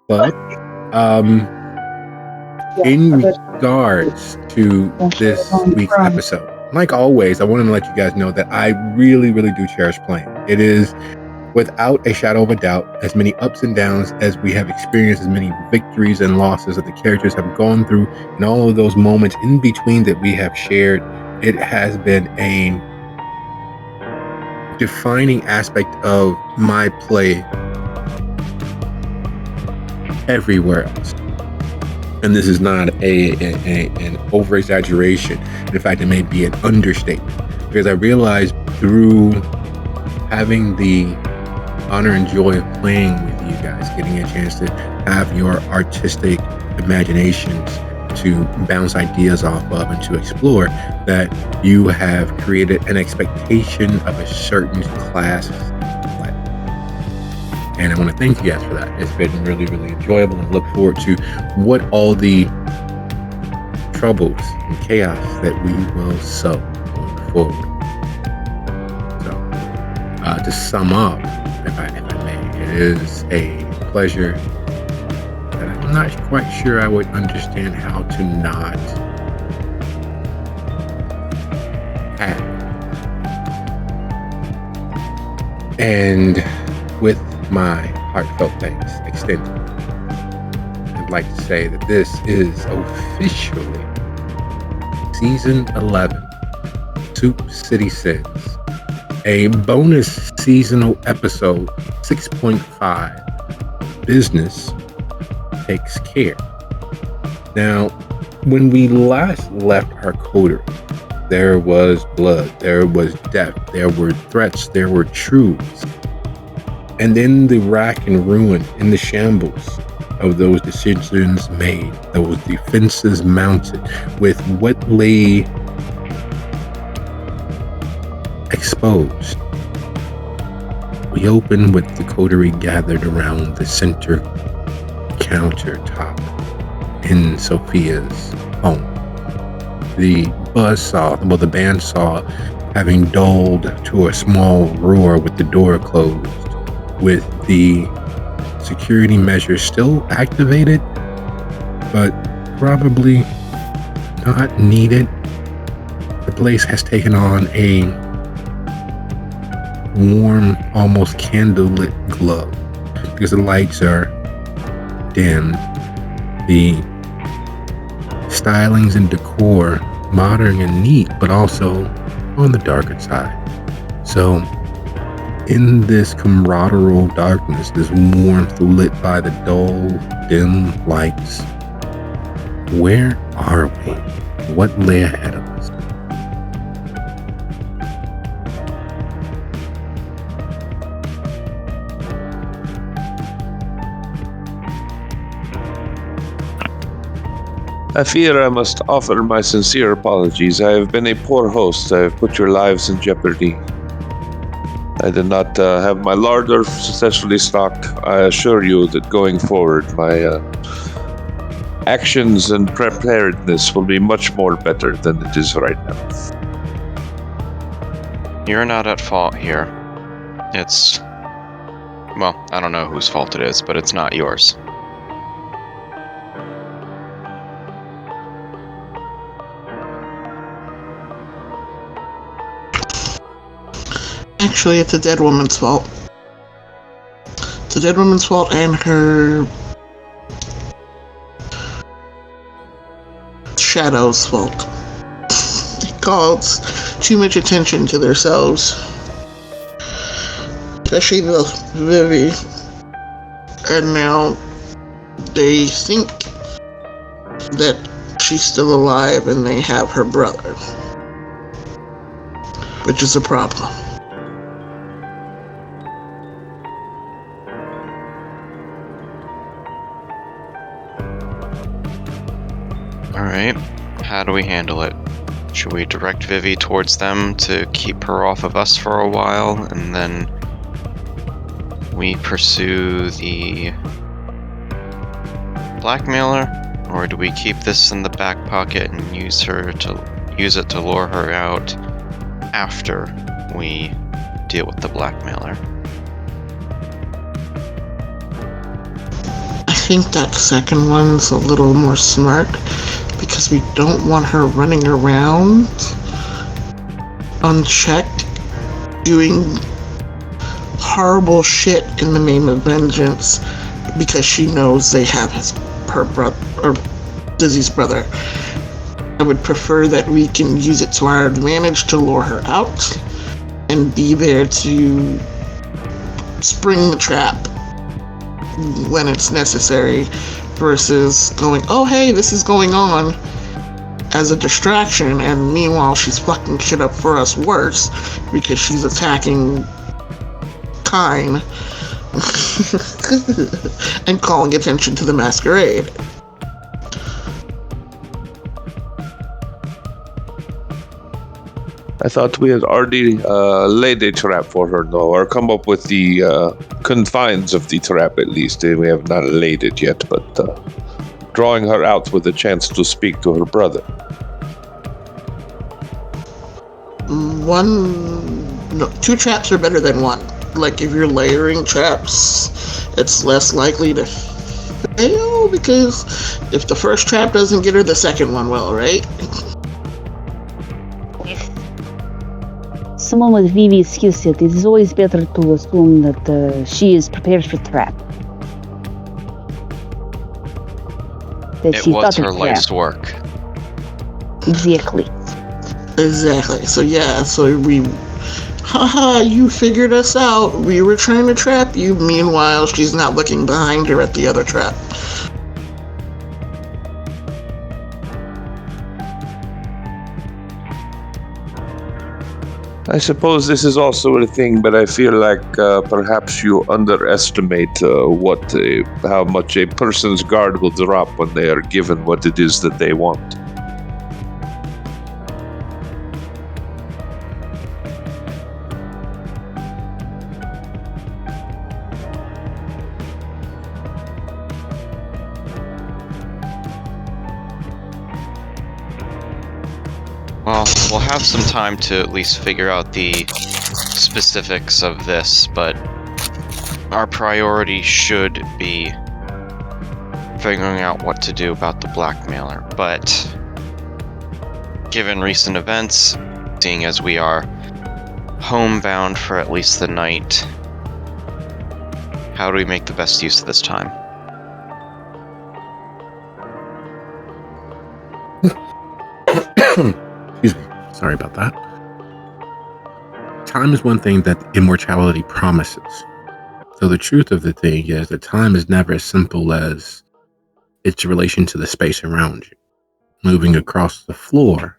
But in regards to this week's episode, like always, I wanted to let you guys know that I really, really do cherish playing. It is, without a shadow of a doubt, as many ups and downs as we have experienced, as many victories and losses that the characters have gone through, and all of those moments in between that we have shared. It has been a defining aspect of my play everywhere else. And this is not an over exaggeration. In fact, it may be an understatement, because I realized through having the honor and joy of playing with you guys, getting a chance to have your artistic imaginations to bounce ideas off of and to explore, that you have created an expectation of a certain class of play. And I want to thank you guys for that. It's been really, really enjoyable, and look forward to what all the troubles and chaos that we will sow going forward. So, to sum up, if I may, it is a pleasure that I'm not quite sure I would understand how to not have. And with my heartfelt thanks extended, I'd like to say that this is officially Season 11, Soup City Sins, a bonus seasonal episode 6.5, Business Takes Care. Now, when we last left our coterie, there was blood, there was death, there were threats, there were truths. And then the rack and ruin and the shambles of those decisions made, those defenses mounted, with what lay exposed. We opened with the coterie gathered around the center countertop in Sophia's home. The bandsaw having dulled to a small roar with the door closed, with the security measures still activated, but probably not needed. The place has taken on a warm, almost candlelit glow, because the lights are dim. The stylings and decor, modern and neat, but also on the darker side. So, in this camaraderie darkness, this warmth lit by the dull, dim lights, where are we? What lay ahead of us? I fear I must offer my sincere apologies. I have been a poor host. I have put your lives in jeopardy. I did not have my larder successfully stocked. I assure you that going forward, my actions and preparedness will be much more better than it is right now. You're not at fault here. It's... well, I don't know whose fault it is, but it's not yours. Actually, it's a dead woman's fault. It's a dead woman's fault and her shadow's fault. They cause too much attention to themselves. Especially the Vivi. And now they think that she's still alive and they have her brother. Which is a problem. Alright, how do we handle it? Should we direct Vivi towards them to keep her off of us for a while, and then we pursue the blackmailer? Or do we keep this in the back pocket and use it to lure her out after we deal with the blackmailer? I think that second one's a little more smart because we don't want her running around unchecked doing horrible shit in the name of vengeance because she knows they have her brother or Dizzy's brother. I would prefer that we can use it to our advantage to lure her out and be there to spring the trap when it's necessary versus going, oh hey, this is going on as a distraction, and meanwhile she's fucking shit up for us worse because she's attacking Kine and calling attention to the masquerade. I thought we had already laid a trap for her, though, or come up with the confines of the trap at least. We have not laid it yet, but drawing her out with a chance to speak to her brother. Two traps are better than one. Like, if you're layering traps, it's less likely to fail, because if the first trap doesn't get her, the second one will, right? Someone with Vivi's skill set, it is always better to assume that she is prepared for trap. That It she was thought her of life's trap. work. Exactly. So we... Haha, you figured us out. We were trying to trap you. Meanwhile, she's not looking behind her at the other trap. I suppose this is also a thing, but I feel like perhaps you underestimate how much a person's guard will drop when they are given what it is that they want. Well, we'll have some time to at least figure out the specifics of this, but our priority should be figuring out what to do about the blackmailer. But given recent events, seeing as we are homebound for at least the night, how do we make the best use of this time? Excuse me. Sorry about that. Time is one thing that immortality promises. So the truth of the thing is that time is never as simple as its relation to the space around you. Moving across the floor,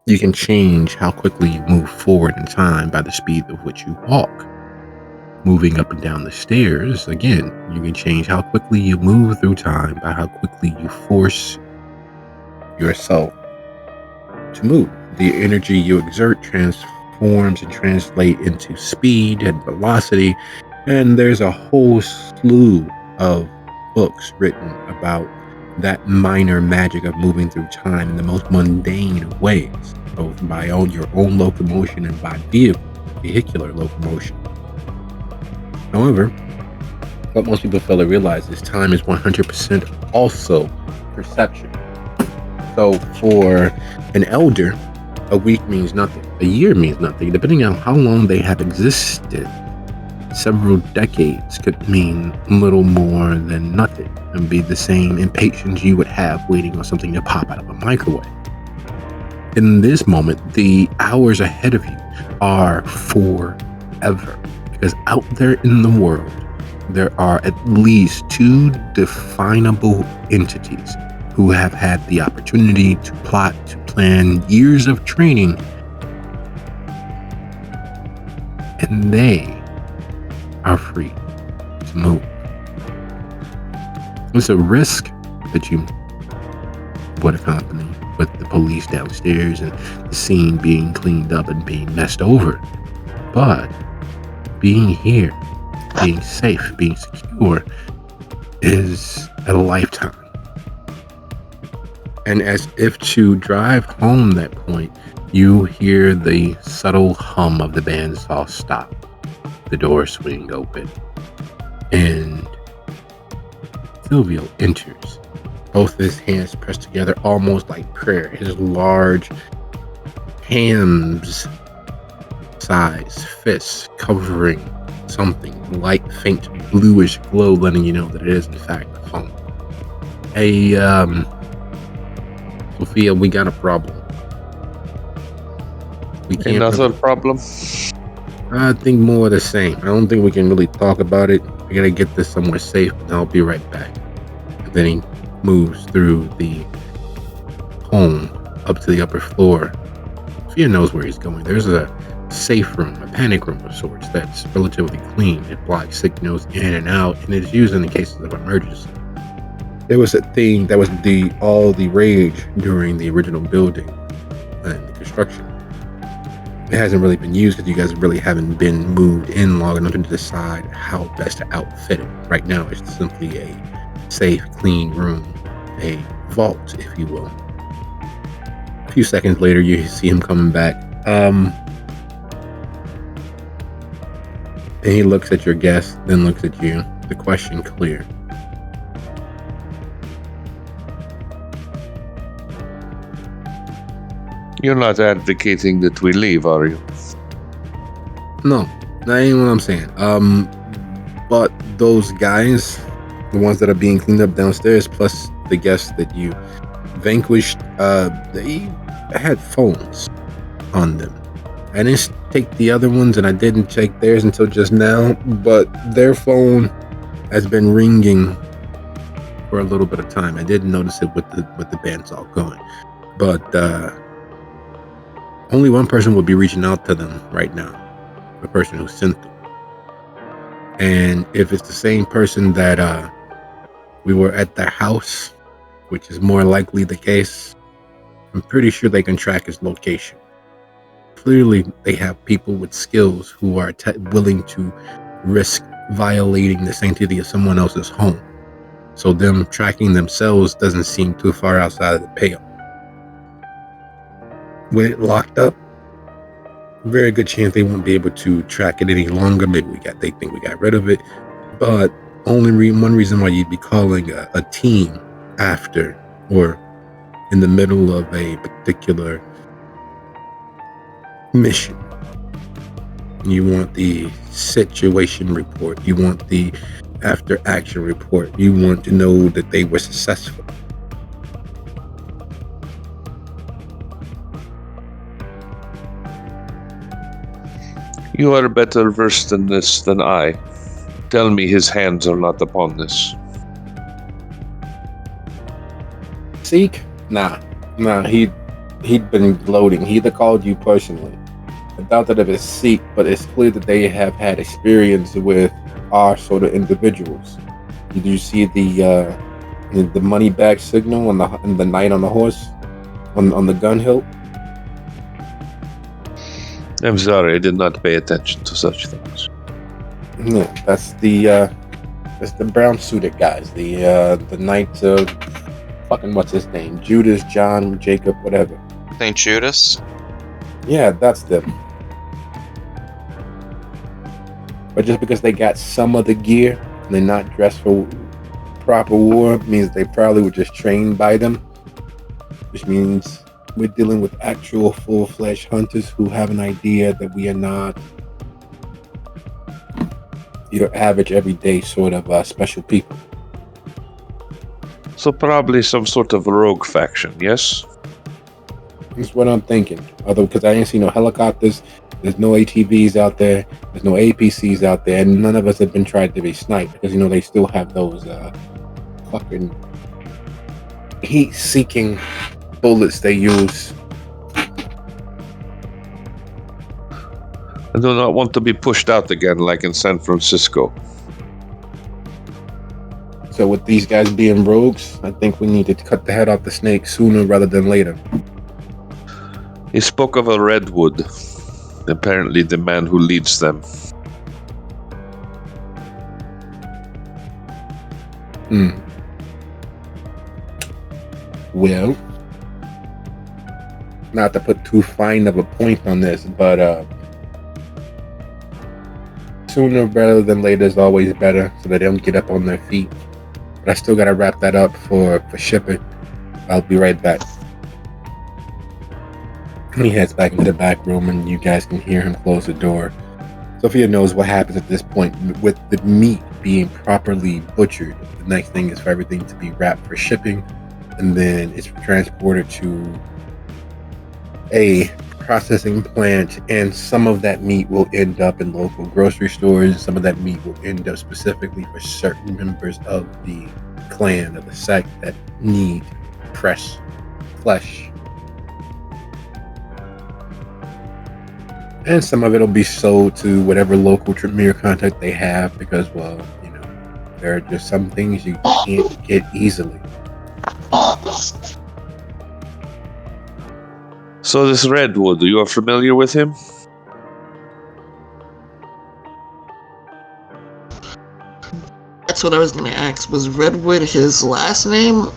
you can change how quickly you move forward in time by the speed of which you walk. Moving up and down the stairs, again, you can change how quickly you move through time by how quickly you force yourself to move. The energy you exert transforms and translates into speed and velocity, and there's a whole slew of books written about that minor magic of moving through time in the most mundane ways, both by your own locomotion and by vehicular locomotion. However, what most people fail to realize is time is 100% also perception. So for an elder, a week means nothing. A year means nothing. Depending on how long they have existed, several decades could mean little more than nothing and be the same impatience you would have waiting on something to pop out of a microwave. In this moment, the hours ahead of you are forever, because out there in the world, there are at least two definable entities who have had the opportunity to plot, to plan years of training, and they are free to move. It's a risk that you would accompany with the police downstairs and the scene being cleaned up and being messed over. But being here, being safe, being secure is a lifetime. And as if to drive home that point, you hear the subtle hum of the bandsaw stop. The doors swing open. And Silvio enters, both his hands pressed together almost like prayer, his large hands size fists covering something, light, faint, bluish glow, letting you know that it is in fact a phone. Hey, Sophia, we got a problem. We can't. Another problem? I think more of the same. I don't think we can really talk about it. We gotta get this somewhere safe, and I'll be right back. And then he moves through the home up to the upper floor. Sophia knows where he's going. There's a safe room, a panic room of sorts that's relatively clean. It blocks signals in and out, and it's used in the cases of emergency. There was a thing that was all the rage during the original building and the construction. It hasn't really been used because you guys really haven't been moved in long enough to decide how best to outfit it. Right now, it's simply a safe, clean room, a vault, if you will. A few seconds later, you see him coming back. And he looks at your guest, then looks at you. The question clear. You're not advocating that we leave, are you? No, that ain't what I'm saying. But those guys, the ones that are being cleaned up downstairs, plus the guests that you vanquished, they had phones on them. I didn't take the other ones, and I didn't check theirs until just now, but their phone has been ringing for a little bit of time. I didn't notice it with the bands all going, but only one person will be reaching out to them right now, the person who sent them. And if it's the same person that we were at their house, which is more likely the case, I'm pretty sure they can track his location. Clearly, they have people with skills who are willing to risk violating the sanctity of someone else's home. So them tracking themselves doesn't seem too far outside of the pale. With it locked up, very good chance they won't be able to track it any longer. Maybe they think we got rid of it. But only one reason why you'd be calling a team after or in the middle of a particular mission. You want the situation report. You want the after action report. You want to know that they were successful. You are better versed in this than I. Tell me his hands are not upon this. Seek? Nah, he'd been gloating. He either called you personally. I doubt that it is Seek, but it's clear that they have had experience with our sort of individuals. Did you see the money bag signal on the knight on the horse on the gun hilt? I'm sorry, I did not pay attention to such things. No, that's the brown suited guys. The knight of fucking what's his name? Judas, John, Jacob, whatever. St. Judas? Yeah, that's them. But just because they got some of the gear and they're not dressed for proper war means they probably were just trained by them. Which means we're dealing with actual full-fledged hunters who have an idea that we are not your average, everyday sort of special people. So probably some sort of rogue faction, yes? That's what I'm thinking. Although, because I didn't see no helicopters, there's no ATVs out there, there's no APCs out there, and none of us have been tried to be sniped because, they still have those fucking heat-seeking bullets they use. I do not want to be pushed out again like in San Francisco. So with these guys being rogues, I think we need to cut the head off the snake sooner rather than later. He spoke of a redwood. Apparently the man who leads them. Well, not to put too fine of a point on this, but sooner rather than later is always better, so that they don't get up on their feet. But I still gotta wrap that up for shipping. I'll be right back. He heads back into the back room, and you guys can hear him close the door. Sophia knows what happens at this point. With the meat being properly butchered, the next thing is for everything to be wrapped for shipping, and then it's transported to a processing plant, and some of that meat will end up in local grocery stores. Some of that meat will end up specifically for certain members of the clan, of the sect, that need fresh flesh. And some of it will be sold to whatever local Tremere contact they have, because, well, you know, there are just some things you can't get easily. So this Redwood, you are familiar with him? That's what I was going to ask. Was Redwood his last name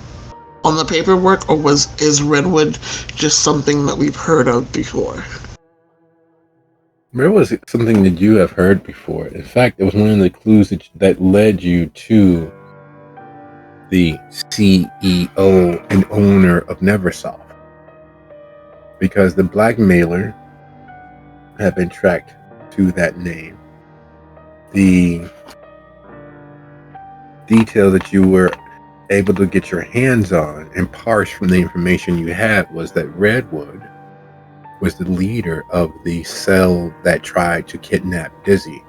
on the paperwork, or is Redwood just something that we've heard of before? Where was it something that you have heard before? In fact, it was one of the clues that led you to the CEO and owner of Neversoft. Because the blackmailer had been tracked to that name. The detail that you were able to get your hands on and parse from the information you had was that Redwood was the leader of the cell that tried to kidnap Dizzy,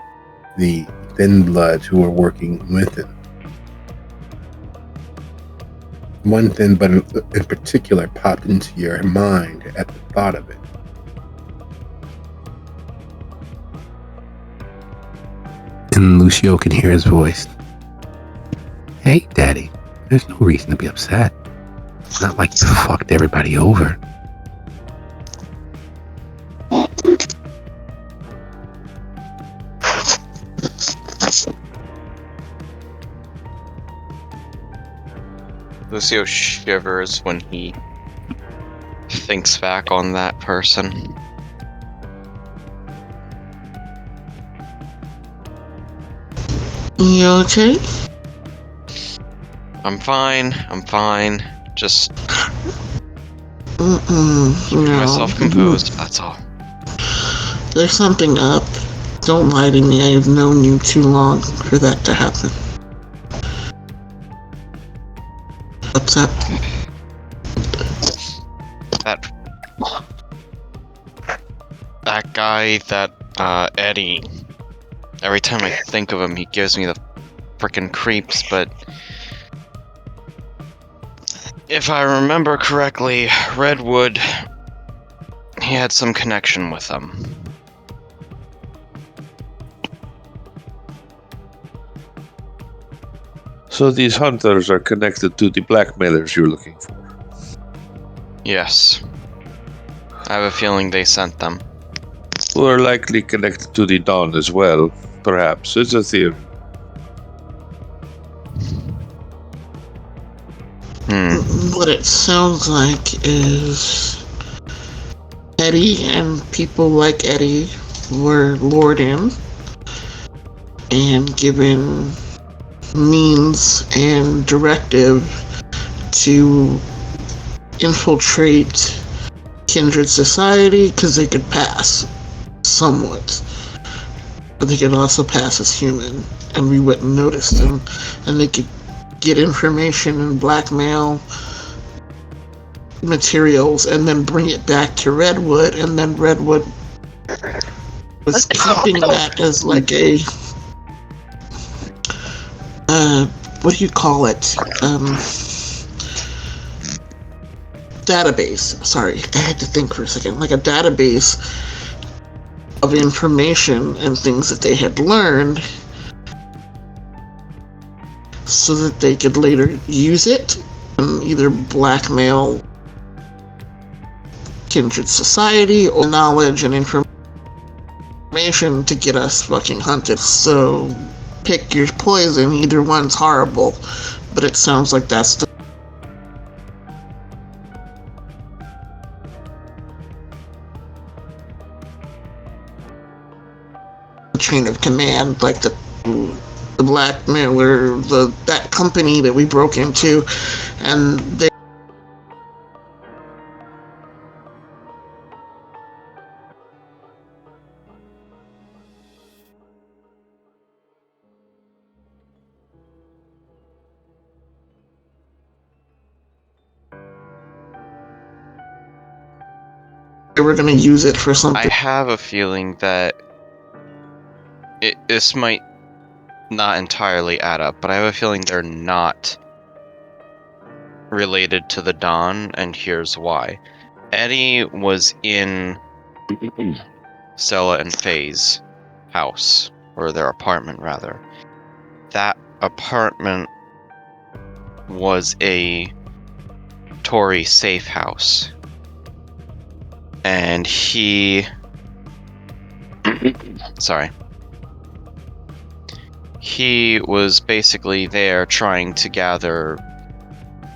the Thin Bloods who were working with him. One Thin Blood in particular popped into your mind at the thought of it. And Lucio can hear his voice. Hey, Daddy, there's no reason to be upset. It's not like you fucked everybody over. Lucio shivers when he thinks back on that person. You okay? I'm fine. Just keeping myself composed, that's all. There's something up. Don't lie to me. I have known you too long for that to happen. What's up? That guy, Eddie. Every time I think of him, he gives me the frickin' creeps, but if I remember correctly, Redwood, he had some connection with them. So these hunters are connected to the blackmailers you're looking for? Yes. I have a feeling they sent them. Who are likely connected to the Dawn as well, perhaps. It's a theory. What it sounds like is Eddie and people like Eddie were lured in and given means and directive to infiltrate Kindred Society because they could pass somewhat, but they could also pass as human and we wouldn't notice them, and they could get information and blackmail materials and then bring it back to Redwood, and then Redwood was keeping that as like a what do you call it? Database. Sorry, I had to think for a second. Like a database of information and things that they had learned so that they could later use it and either blackmail Kindred Society or knowledge and information to get us fucking hunted. So pick your poison. Either one's horrible, but it sounds like that's the chain of command, like the the blackmailer, that company that we broke into, and they were going to use it for something. I have a feeling that this might not entirely add up, but I have a feeling they're not related to the Dawn, and here's why. Eddie was in Stella and Faye's house, or their apartment rather. That apartment was a Tory safe house. And he was basically there trying to gather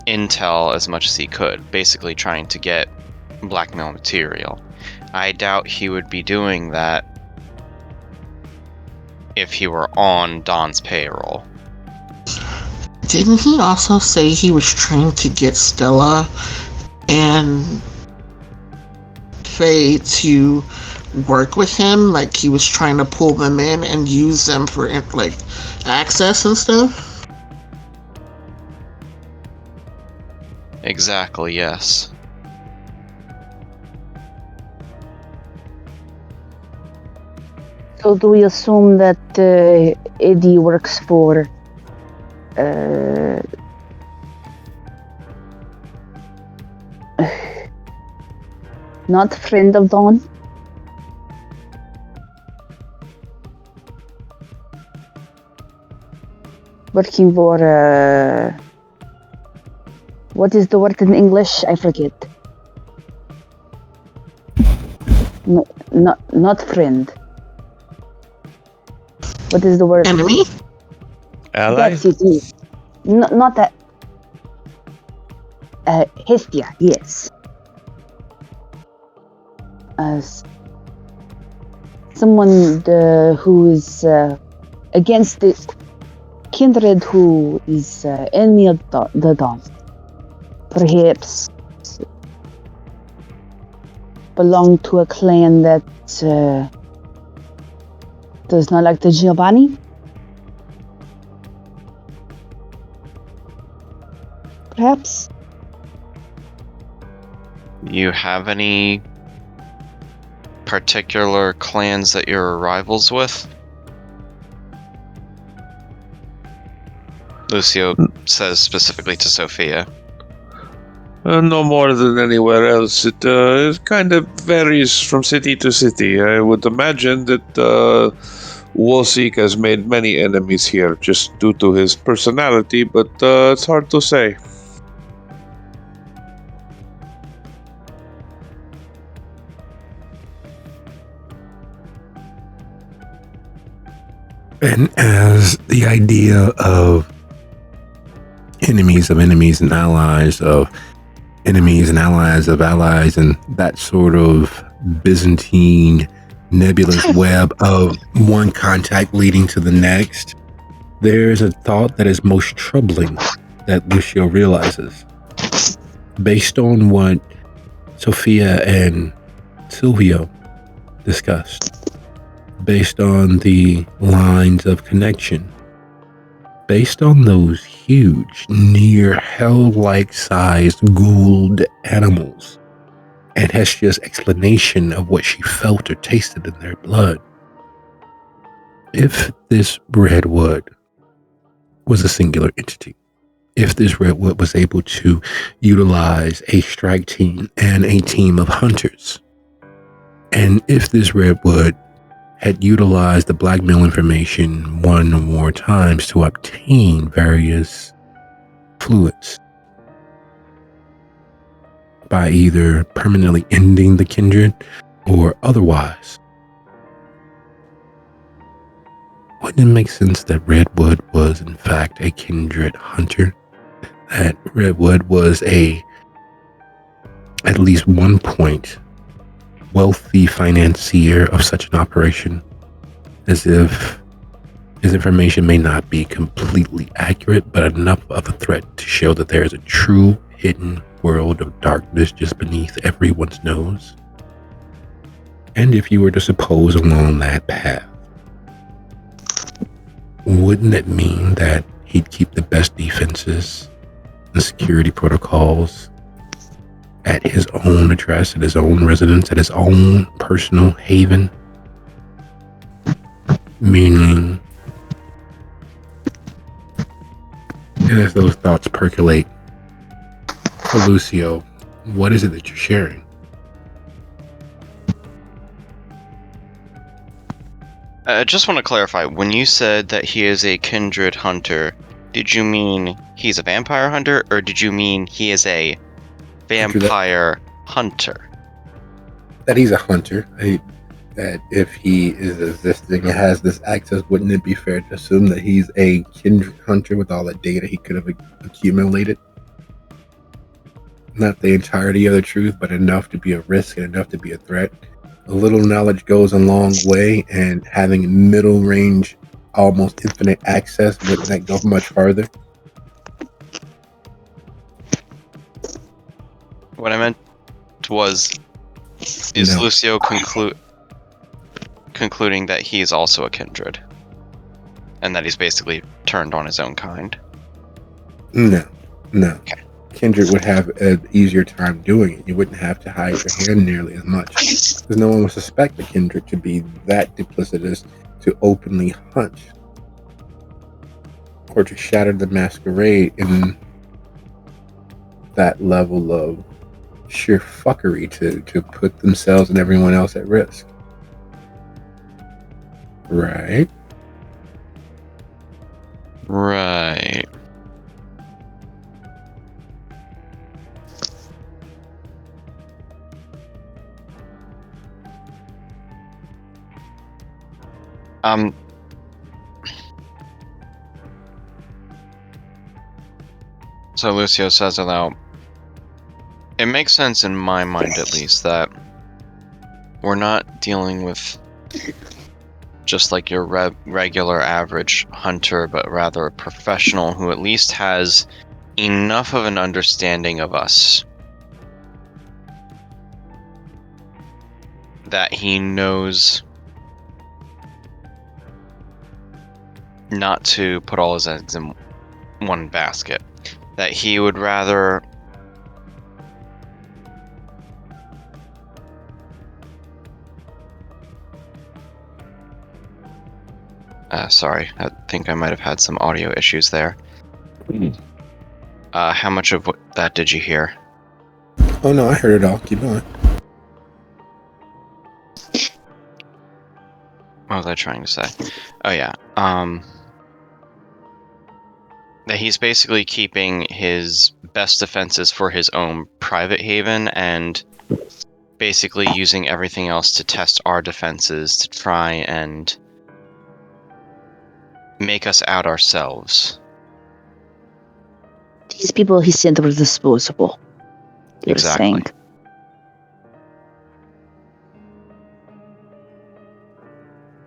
intel as much as he could, basically trying to get blackmail material. I doubt he would be doing that if he were on Don's payroll. Didn't he also say he was trying to get Stella and Faye to work with him? Like he was trying to pull them in and use them for like access and stuff? Exactly, yes. So do we assume that Eddie works for not friend of Dawn? Working for what is the word in English? I forget. No, not friend. What is the word? Enemy? Ally? That's it. Yes. Not that. Hestia, yes. As someone who is against the kindred who is enemy of the Dawn. Perhaps belong to a clan that does not like the Giovanni? Perhaps? You have any particular clans that you're rivals with? Lucio says specifically to Sophia. No more than anywhere else. It kind of varies from city to city. I would imagine that Wolseek has made many enemies here just due to his personality, but it's hard to say. And as the idea of enemies and allies of enemies and allies of allies and that sort of Byzantine nebulous web of one contact leading to the next, there's a thought that is most troubling that Lucio realizes. Based on what Sophia and Silvio discussed, based on the lines of connection, based on those huge, near hell-like sized ghouled animals, and Hestia's explanation of what she felt or tasted in their blood. If this redwood was a singular entity, if this redwood was able to utilize a strike team and a team of hunters, and if this redwood had utilized the blackmail information one or more times to obtain various fluids by either permanently ending the kindred or otherwise, wouldn't it make sense that Redwood was in fact a kindred hunter? That Redwood was at least one point, wealthy financier of such an operation, as if His information may not be completely accurate, but enough of a threat to show that there is a true hidden world of darkness just beneath everyone's nose. And if you were to suppose along that path, wouldn't it mean that he'd keep the best defenses and security protocols at his own address, at his own residence, at his own personal haven? Meaning, and as those thoughts percolate, for Lucio, what is it that you're sharing? I just want to clarify, when you said that he is a kindred hunter, did you mean he's a vampire hunter, or did you mean he is a vampire hunter? That he's a hunter. That if he is existing and has this access, wouldn't it be fair to assume that he's a kindred hunter with all the data he could have accumulated? Not the entirety of the truth, but enough to be a risk and enough to be a threat. A little knowledge goes a long way, and having middle range, almost infinite access, wouldn't that go much farther? What I meant was, is No. Lucio concluding that he's also a kindred? And that he's basically turned on his own kind? No. Okay. Kindred would have an easier time doing it. You wouldn't have to hide your hand nearly as much. Because no one would suspect a kindred to be that duplicitous to openly hunt. Or to shatter the masquerade in that level of sheer fuckery to put themselves and everyone else at risk. Right? Right. So Lucio says aloud, it makes sense in my mind at least that we're not dealing with just like your regular average hunter, but rather a professional who at least has enough of an understanding of us that he knows not to put all his eggs in one basket. That he would rather sorry, I think I might have had some audio issues there. How much of that did you hear? Oh no, I heard it all. Keep going. What was I trying to say? Oh yeah. That he's basically keeping his best defenses for his own private haven and basically using everything else to test our defenses to try and make us out ourselves. These people he sent were disposable. You're Exactly. saying.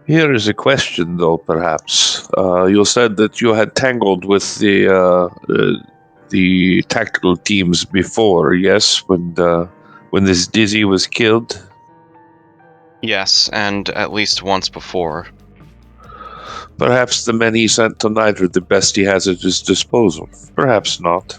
Here is a question, though, perhaps. You said that you had tangled with the tactical teams before, yes? When this Dizzy was killed? Yes, and at least once before. Perhaps the men he sent tonight are the best he has at his disposal. Perhaps not.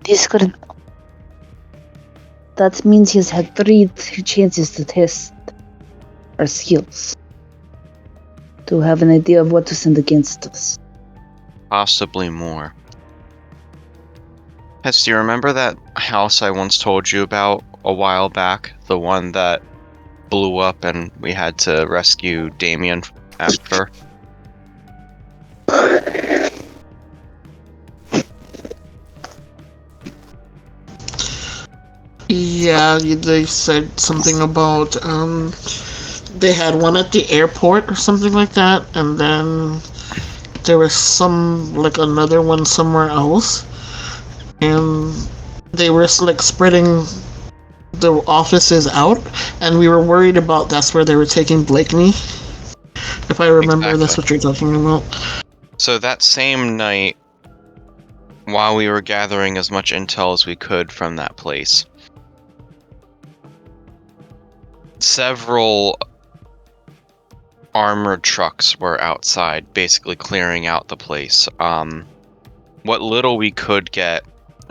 This could. That means he's had 3 chances to test our skills. To have an idea of what to send against us. Possibly more. Hess, do you remember that house I once told you about a while back? The one that blew up and we had to rescue Damien after? Yeah, they said something about they had one at the airport or something like that, and then there was another one somewhere else, and They were like spreading the offices out, and we were worried about that's where they were taking Blakeney. If I remember, Exactly. that's what you're talking about. So that same night, while we were gathering as much intel as we could from that place, several armored trucks were outside, basically clearing out the place. What little we could get,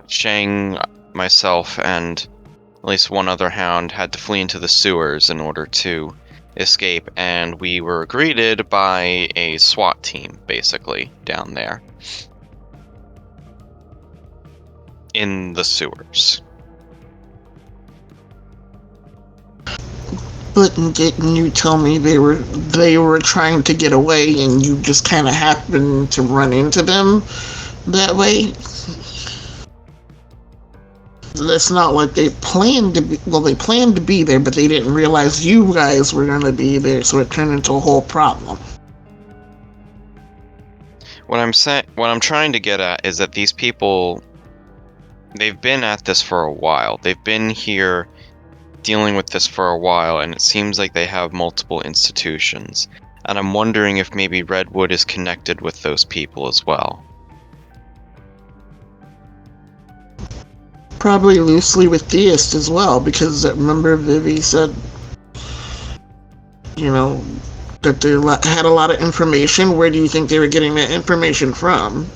Shang, myself, and at least one other hound had to flee into the sewers in order to escape, and we were greeted by a SWAT team, basically, down there. In the sewers. But didn't you tell me they were trying to get away, and you just kind of happened to run into them that way? It's not like they planned to be. Well, they planned to be there, but they didn't realize you guys were going to be there, so it turned into a whole problem. What I'm trying to get at is that these people, they've been at this for a while. They've been here dealing with this for a while, and it seems like they have multiple institutions. And I'm wondering if maybe Redwood is connected with those people as well. Probably loosely with Theist as well, because remember Vivi said, that they had a lot of information. Where do you think they were getting that information from?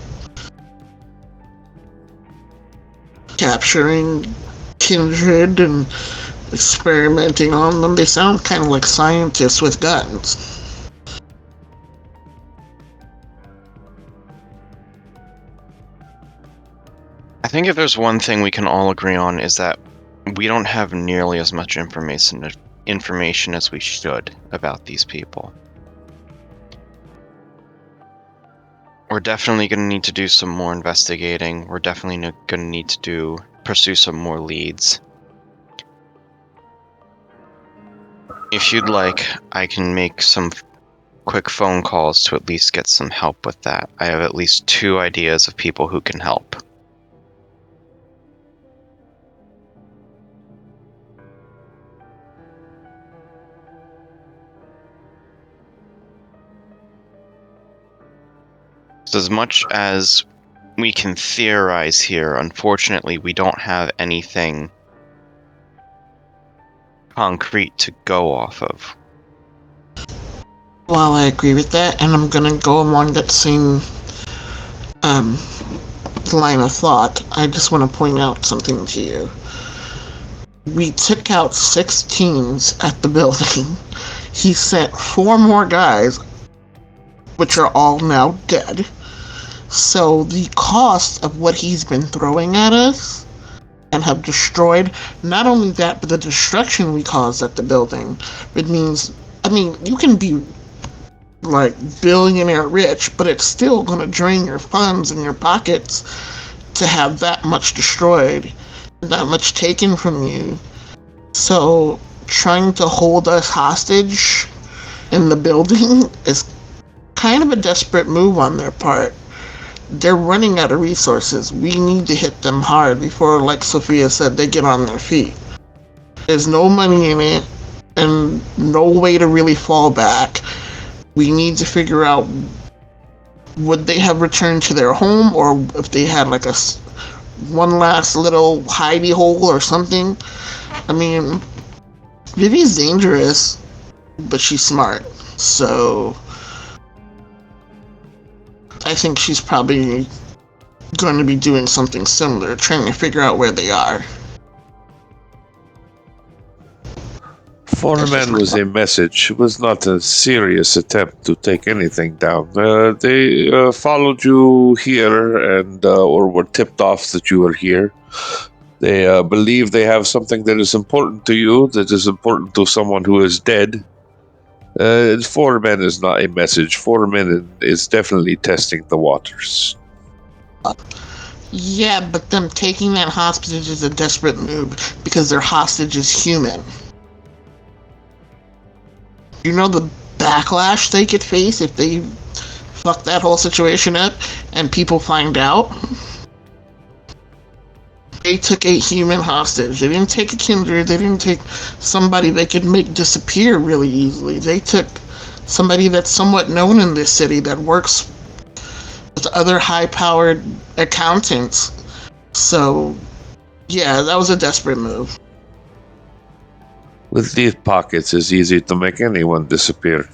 Capturing kindred and experimenting on them. They sound kind of like scientists with guns. I think if there's one thing we can all agree on is that we don't have nearly as much information as we should about these people. We're definitely going to need to do some more investigating. We're definitely going to need to pursue some more leads. If you'd like, I can make some quick phone calls to at least get some help with that. I have at least 2 ideas of people who can help. So as much as we can theorize here, unfortunately, we don't have anything concrete to go off of. Well, I agree with that, and I'm gonna go along that same line of thought. I just want to point out something to you. We took out 6 teams at the building. He sent 4 more guys, which are all now dead. So the cost of what he's been throwing at us and have destroyed, not only that, but the destruction we caused at the building, it means, you can be like billionaire rich, but it's still going to drain your funds and your pockets to have that much destroyed, that much taken from you. So trying to hold us hostage in the building is kind of a desperate move on their part. They're running out of resources. We need to hit them hard before, like Sophia said, they get on their feet. There's no money in it and no way to really fall back. We need to figure out, would they have returned to their home, or if they had like one last little hidey hole or something. Vivi's dangerous, but she's smart. So I think she's probably going to be doing something similar, trying to figure out where they are. Foreman was a message. It was not a serious attempt to take anything down. They followed you here and or were tipped off that you were here. They believe they have something that is important to you, that is important to someone who is dead. 4 men is not a message. 4 men is definitely testing the waters. Yeah, but them taking that hostage is a desperate move because their hostage is human. You know the backlash they could face if they fuck that whole situation up and people find out? They took a human hostage. They didn't take a kindred. They didn't take somebody they could make disappear really easily. They took somebody that's somewhat known in this city that works with other high-powered accountants. So, yeah, that was a desperate move. With deep pockets, it's easy to make anyone disappear.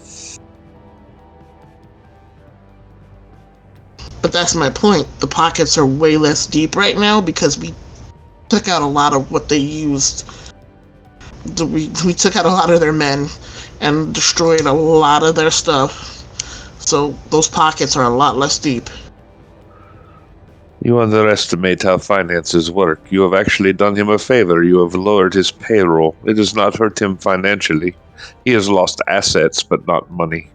But that's my point. The pockets are way less deep right now because we took out a lot of what they used. We took out a lot of their men and destroyed a lot of their stuff. So those pockets are a lot less deep. You underestimate how finances work. You have actually done him a favor. You have lowered his payroll. It has not hurt him financially. He has lost assets, but not money.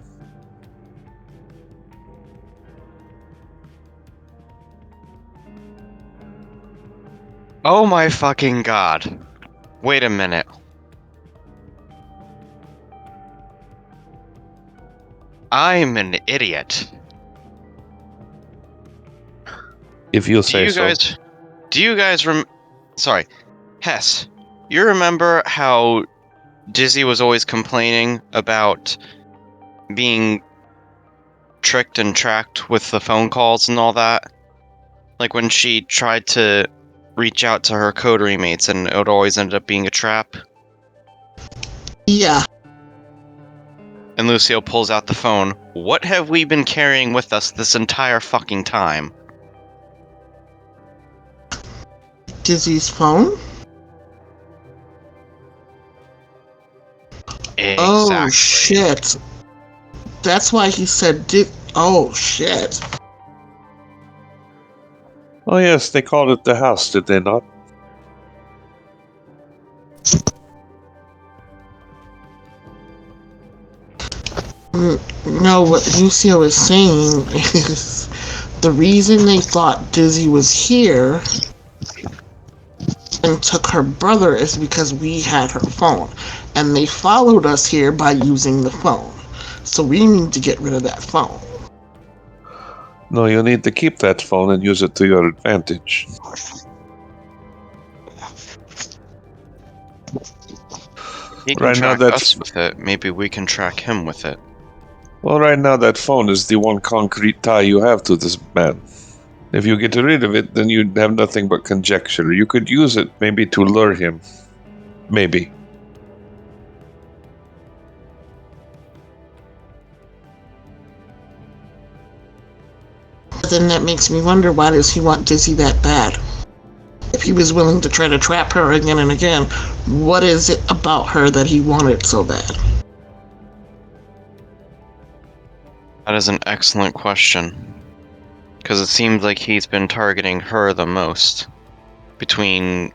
Oh my fucking god. Wait a minute. I'm an idiot. If you say so. Do you guys sorry, Hess, you remember how Dizzy was always complaining about being tricked and tracked with the phone calls and all that? Like when she tried to reach out to her coterie mates and it would always end up being a trap? Yeah. And Lucio pulls out the phone. What have we been carrying with us this entire fucking time? Dizzy's phone? Exactly. Oh, shit. That's why he said oh, shit. Oh yes, they called it the house, did they not? No, what Lucio is saying is the reason they thought Dizzy was here and took her brother is because we had her phone. And they followed us here by using the phone. So we need to get rid of that phone. No, you need to keep that phone and use it to your advantage. He can track us with it. Maybe we can track him with it. Well, right now that phone is the one concrete tie you have to this man. If you get rid of it, then you'd have nothing but conjecture. You could use it maybe to lure him. Maybe. But then that makes me wonder, why does he want Dizzy that bad? If he was willing to try to trap her again and again, what is it about her that he wanted so bad? That is an excellent question. Because it seems like he's been targeting her the most. Between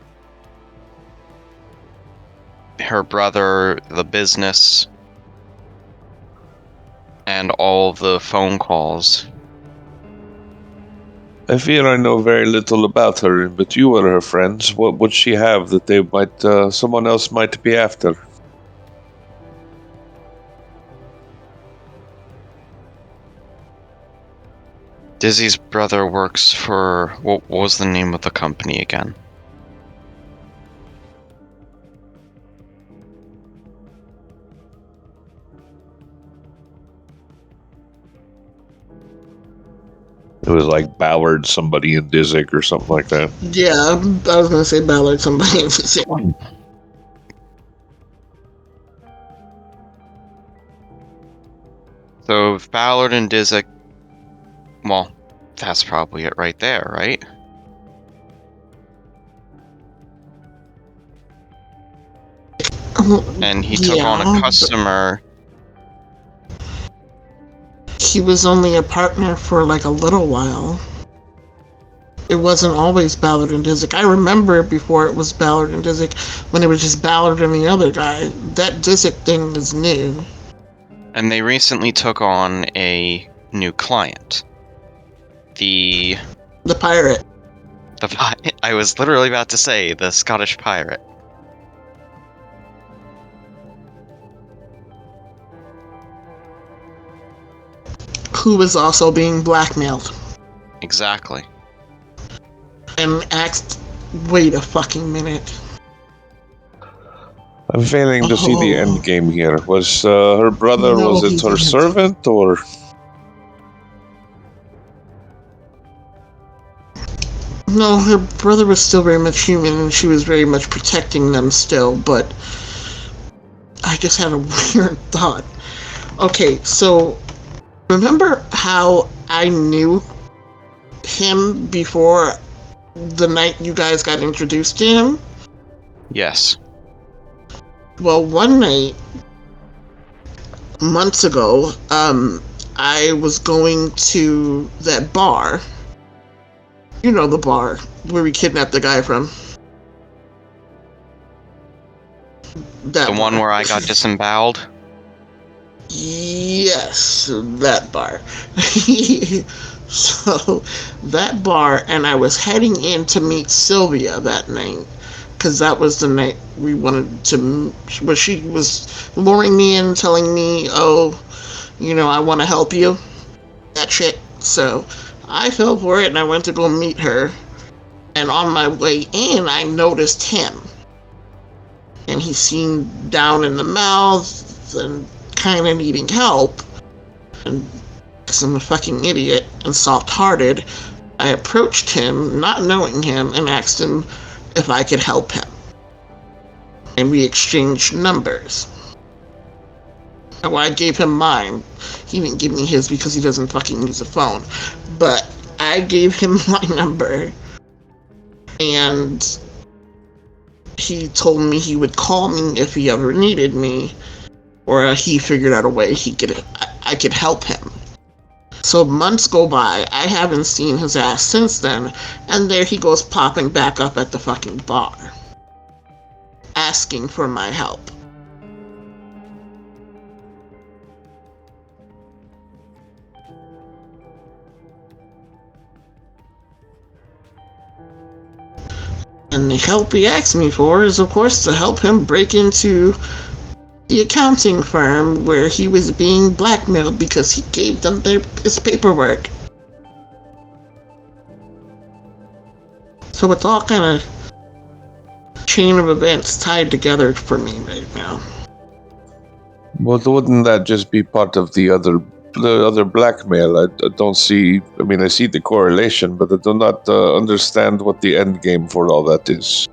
her brother, the business, and all the phone calls. I fear I know very little about her, but you were her friends. What would she have that they might, someone else might be after? Dizzy's brother works for... What was the name of the company again? It was like Ballard, somebody in Dizzy or something like that. Yeah, I was going to say Ballard, somebody in Dizzy. So if Ballard and Dizzy... Well, that's probably it right there, right? And he took on a customer. He was only a partner for like a little while. It wasn't always Ballard and Dizzy. I remember before it was Ballard and Dizzy, when it was just Ballard and the other guy. That Dizzy thing is new. And they recently took on a new client. The pirate. I was literally about to say the Scottish pirate. Who was also being blackmailed. Exactly. And asked Wait a fucking minute. I'm failing to see the end game here. Was her brother, No, was he it her didn't. servant, or? No, her brother was still very much human, and she was very much protecting them still, but I just had a weird thought. Okay, so remember how I knew him before the night you guys got introduced to him? Yes. Well, one night, months ago, I was going to that bar. You know the bar where we kidnapped the guy from. That The one bar. where I got disemboweled? Yes, that bar. So, that bar, and I was heading in to meet Sylvia that night. Because that was the night we wanted to. Where she was luring me in, telling me, oh, you know, I want to help you. That shit. So, I fell for it and I went to go meet her. And on my way in, I noticed him. And he seemed down in the mouth and kind of needing help. And because I'm a fucking idiot and soft-hearted, I approached him, not knowing him, and asked him if I could help him. And we exchanged numbers. Well, I gave him mine. He didn't give me his because he doesn't fucking use a phone. But I gave him my number. And he told me he would call me if he ever needed me. Or he figured out a way I could help him. So months go by, I haven't seen his ass since then, and there he goes popping back up at the fucking bar. Asking for my help. And the help he asked me for is, of course, to help him break into the accounting firm where he was being blackmailed because he gave them his paperwork. So it's all kind of chain of events tied together for me right now. But wouldn't that just be part of the other blackmail? I don't see. I mean, I see the correlation, but I do not understand what the end game for all that is.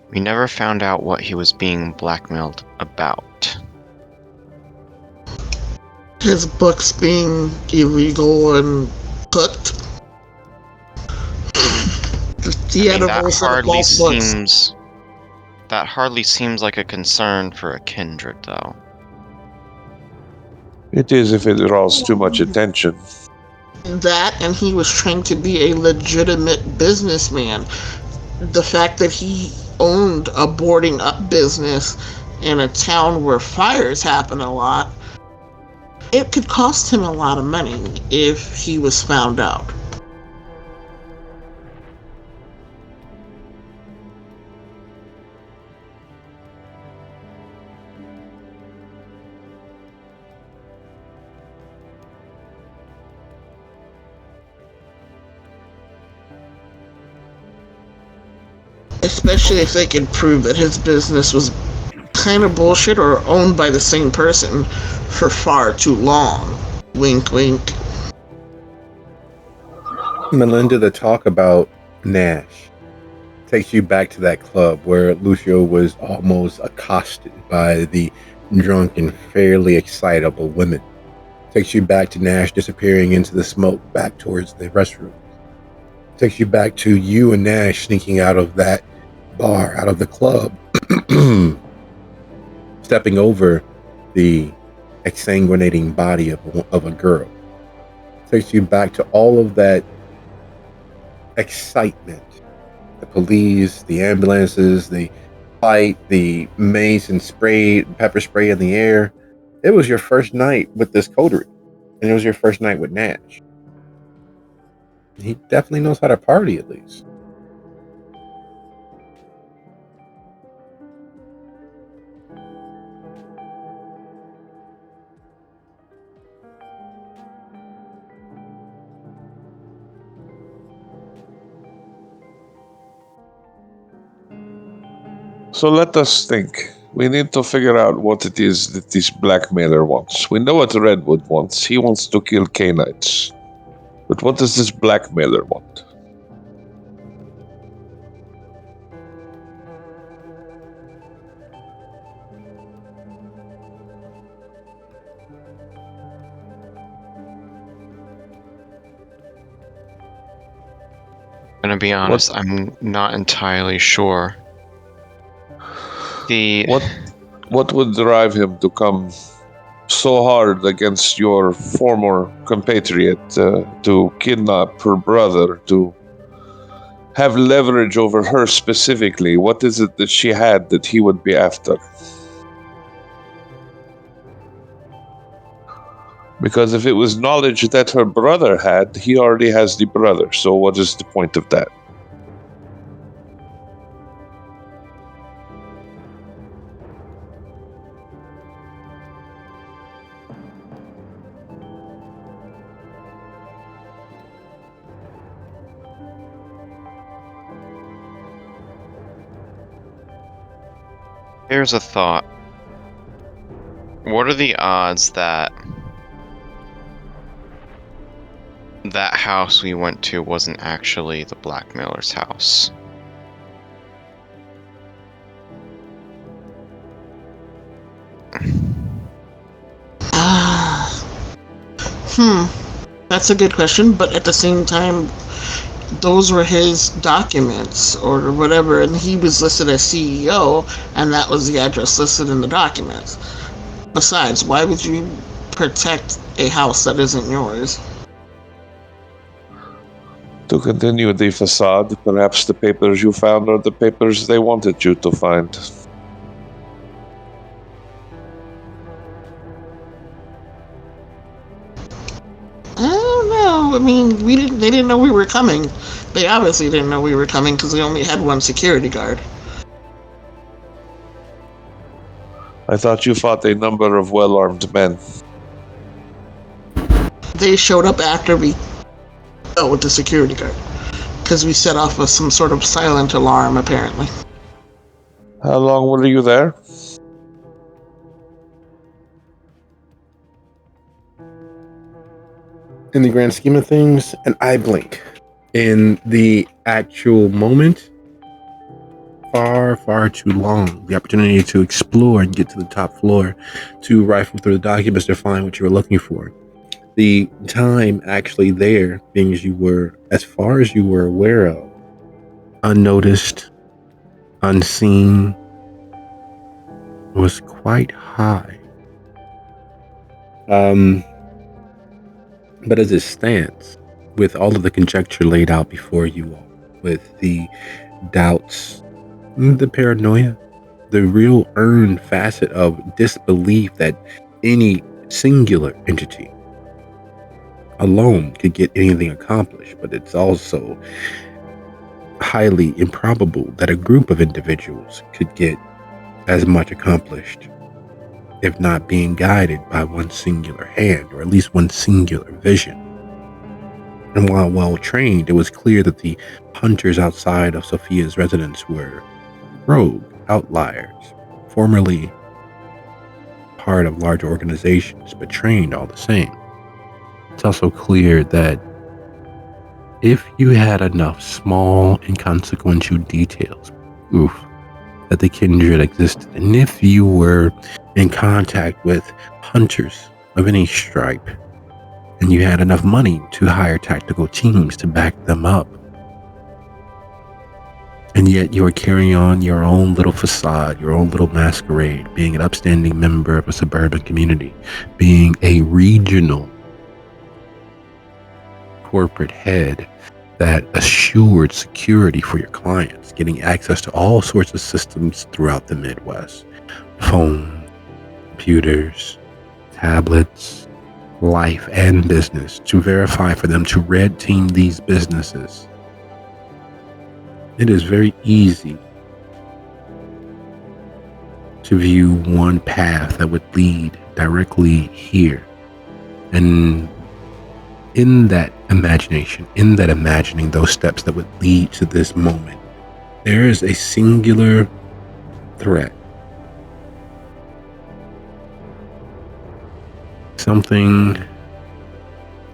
We never found out what he was being blackmailed about. His books being illegal and cooked. The I mean, edibles and the false books. that hardly seems like a concern for a kindred, though. It is if it draws too much attention. That, and he was trying to be a legitimate businessman. The fact that he owned a boarding up business in a town where fires happen a lot, it could cost him a lot of money if he was found out. Especially if they could prove that his business was kind of bullshit or owned by the same person for far too long. Wink, wink. Melinda, the talk about Nash takes you back to that club where Lucio was almost accosted by the drunk and fairly excitable women. Takes you back to Nash disappearing into the smoke back towards the restroom. Takes you back to you and Nash sneaking out of that bar, out of the club, stepping over the exsanguinating body of a girl. Takes you back to all of that excitement. The police, the ambulances, the fight, the mace and spray, pepper spray in the air. It was your first night with this coterie, and it was your first night with Nash. He definitely knows how to party, at least. So let us think. We need to figure out what it is that this blackmailer wants. We know what Redwood wants. He wants to kill Canaanites. But what does this blackmailer want? I'm gonna be honest, I'm not entirely sure. What would drive him to come so hard against your former compatriot, to kidnap her brother, to have leverage over her specifically? What is it that she had that he would be after? Because if it was knowledge that her brother had, he already has the brother. So what is the point of that? Here's a thought. What are the odds that that house we went to wasn't actually the blackmailer's house? That's a good question, but at the same time, those were his documents or whatever, and he was listed as CEO, and that was the address listed in the documents. Besides, why would you protect a house that isn't yours? To continue the facade, perhaps the papers you found are the papers they wanted you to find. I don't know. I mean, they didn't know we were coming. They obviously didn't know we were coming because we only had one security guard. I thought you fought a number of well-armed men. They showed up after we dealt with the security guard because we set off some sort of silent alarm, apparently. How long were you there? In the grand scheme of things, an eye blink. In the actual moment, far, far too long. The opportunity to explore and get to the top floor, to rifle through the documents to find what you were looking for. The time actually there, being as you were, as far as you were aware of, unnoticed, unseen, was quite high. But as it stands, with all of the conjecture laid out before you all, with the doubts, the paranoia, the real earned facet of disbelief that any singular entity alone could get anything accomplished, but it's also highly improbable that a group of individuals could get as much accomplished, if not being guided by one singular hand, or at least one singular vision. And while well trained, it was clear that the hunters outside of Sophia's residence were rogue outliers, formerly part of large organizations, but trained all the same. It's also clear that if you had enough small, inconsequential details, that the kindred existed, and if you were in contact with hunters of any stripe, and you had enough money to hire tactical teams to back them up, and yet you are carrying on your own little facade, your own little masquerade, being an upstanding member of a suburban community, being a regional corporate head that assured security for your clients, getting access to all sorts of systems throughout the Midwest, phone, computers, tablets, life and business, to verify for them to red team these businesses. It is very easy to view one path that would lead directly here. And in that imagination, in that imagining those steps that would lead to this moment, there is a singular threat. Something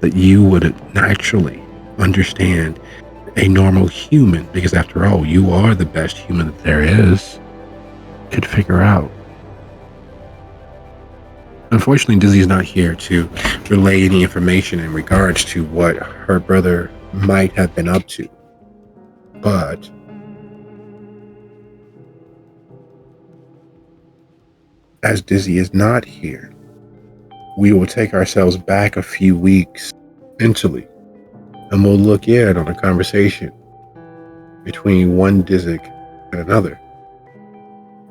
that you would naturally understand a normal human, because after all, you are the best human that there is, could figure out. Unfortunately, Dizzy's not here to relay any information in regards to what her brother might have been up to. But as Dizzy is not here, we will take ourselves back a few weeks mentally, and we'll look in on a conversation between one Dizzy and another.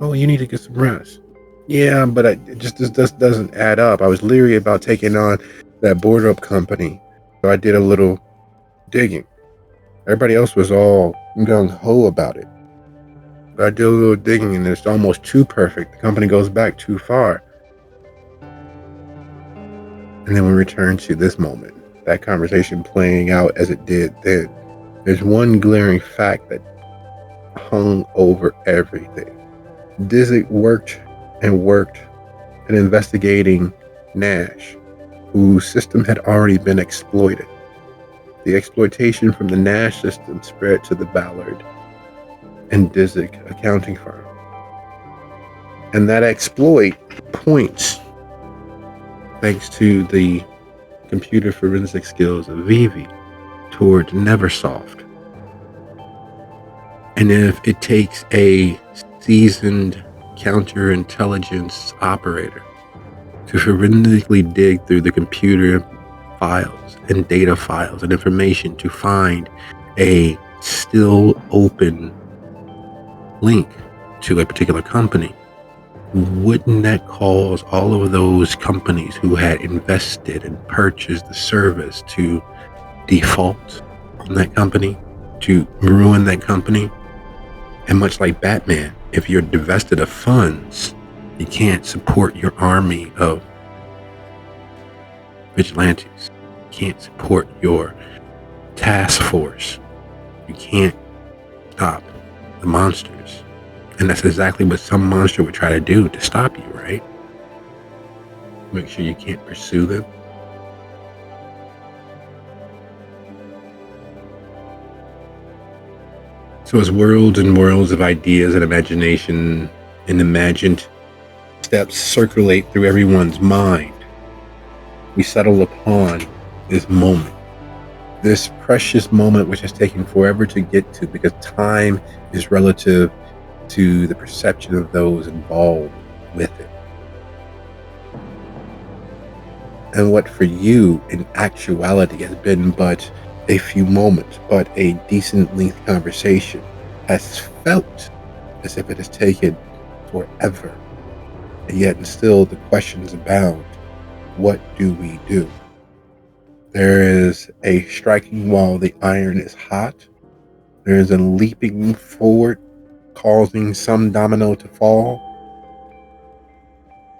Oh, you need to get some rest. Yeah, but it just doesn't add up. I was leery about taking on that board up company, so I did a little digging. Everybody else was all gung-ho about it. But I did a little digging, and it's almost too perfect. The company goes back too far. And then we return to this moment, that conversation playing out as it did then. There's one glaring fact that hung over everything. Dizzy worked at investigating Nash, whose system had already been exploited. The exploitation from the Nash system spread to the Ballard and Dizzy accounting firm. And that exploit points, thanks to the computer forensic skills of Vivi, towards Neversoft. And if it takes a seasoned counterintelligence operator to forensically dig through the computer files and data files and information to find a still open link to a particular company, wouldn't that cause all of those companies who had invested and purchased the service to default on that company, to ruin that company? And much like Batman, if you're divested of funds, you can't support your army of vigilantes. You can't support your task force. You can't stop the monsters. And that's exactly what some monster would try to do to stop you, right? Make sure you can't pursue them. So as worlds and worlds of ideas and imagination and imagined steps circulate through everyone's mind, we settle upon this moment. This precious moment which has taken forever to get to, because time is relative to the perception of those involved with it. And what for you in actuality has been but a few moments, but a decent length conversation, has felt as if it has taken forever. And yet still the questions abound. What do we do? There is a striking while the iron is hot. There is a leaping forward, causing some domino to fall.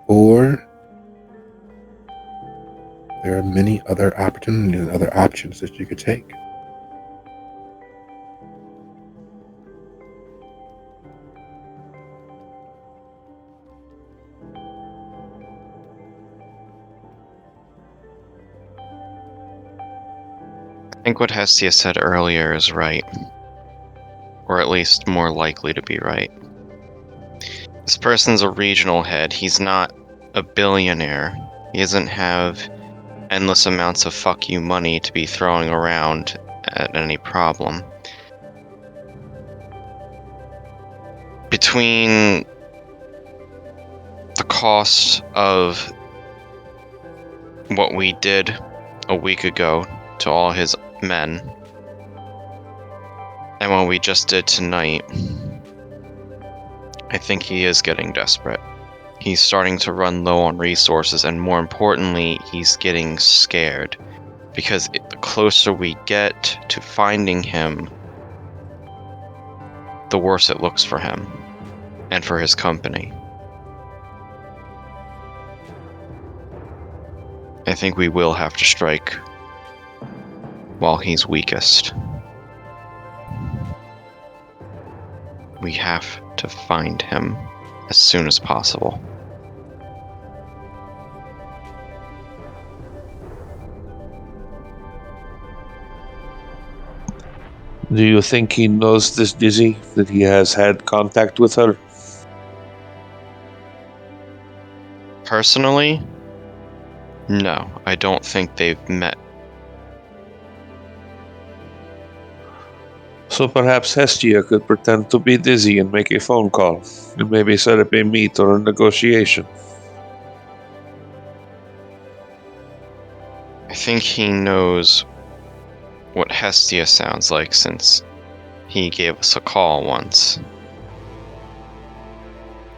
Or there are many other opportunities and other options that you could take. I think what Hestia said earlier is right. Or at least more likely to be right. This person's a regional head. He's not a billionaire. He doesn't have endless amounts of fuck you money to be throwing around at any problem. Between the cost of what we did a week ago to all his men and what we just did tonight, I think he is getting desperate. He's starting to run low on resources, and more importantly, he's getting scared. Because the closer we get to finding him, the worse it looks for him and for his company. I think we will have to strike while he's weakest. We have to find him as soon as possible. Do you think he knows this Dizzy? That he has had contact with her? Personally, no, I don't think they've met. So perhaps Hestia could pretend to be Dizzy and make a phone call, and maybe set up a meet or a negotiation. I think he knows what Hestia sounds like since he gave us a call once.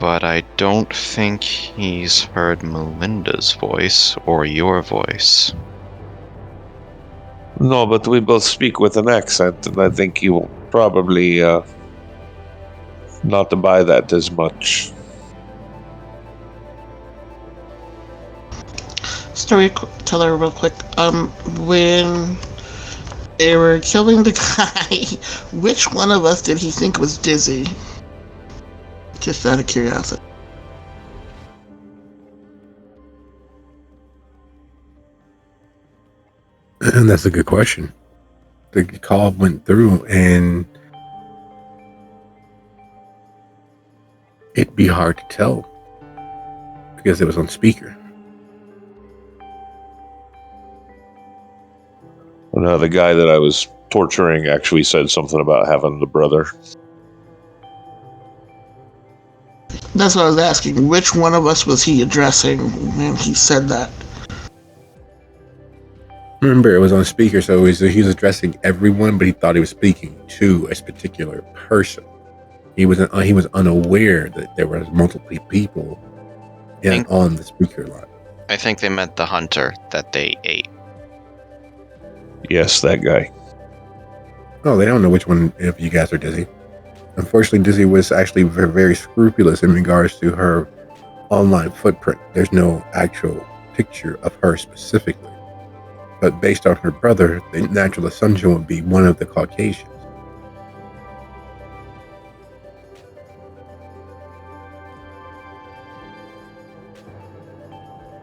But I don't think he's heard Melinda's voice or your voice. No, but we both speak with an accent, and I think he will probably not buy that as much. Storyteller, real quick. When they were killing the guy, which one of us did he think was Dizzy? Just out of curiosity. And that's a good question. The call went through, and it'd be hard to tell because it was on speaker. Now, the guy that I was torturing actually said something about having the brother. That's what I was asking. Which one of us was he addressing when he said that? Remember, it was on speaker, so he was addressing everyone, but he thought he was speaking to a particular person. He was unaware that there were multiple people on the speaker line. I think they meant the hunter that they ate. Yes, that guy. Oh, they don't know which one of you guys are Dizzy. Unfortunately, Dizzy was actually very, very scrupulous in regards to her online footprint. There's no actual picture of her specifically. But based on her brother, the natural assumption would be one of the Caucasians.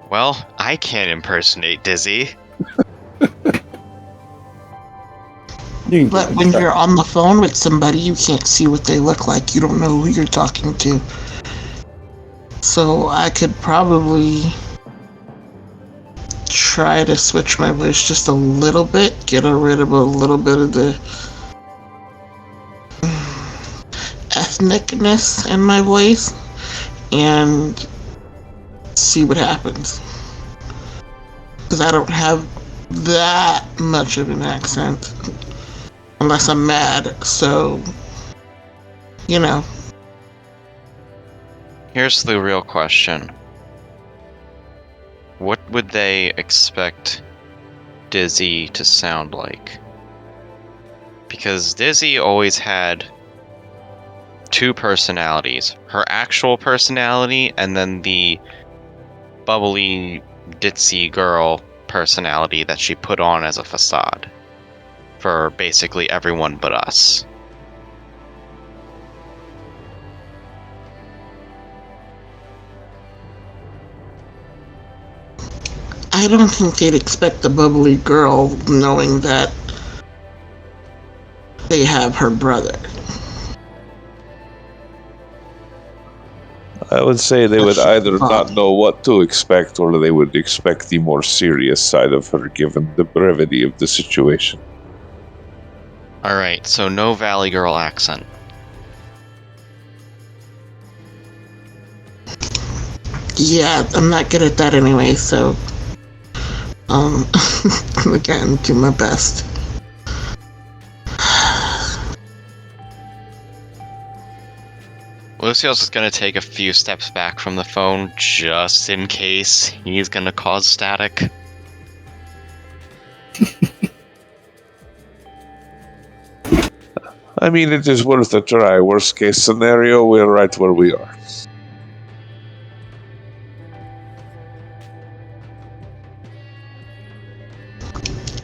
Well, I can't impersonate Dizzy. But when you're on the phone with somebody, you can't see what they look like. You don't know who you're talking to. So I could probably try to switch my voice just a little bit, get rid of a little bit of the ethnicness in my voice, and see what happens. Because I don't have that much of an accent. Unless I'm mad, so, you know. Here's the real question. What would they expect Dizzy to sound like? Because Dizzy always had two personalities. Her actual personality and then the bubbly, ditzy girl personality that she put on as a facade. For basically everyone but us. I don't think they'd expect the bubbly girl knowing that they have her brother. I would say they would either not know what to expect, or they would expect the more serious side of her given the brevity of the situation. Alright, so no Valley Girl accent. Yeah, I'm not good at that anyway, so again, do my best. Lucio's is gonna take a few steps back from the phone just in case he's gonna cause static. I mean, it is worth a try. Worst case scenario, we're right where we are.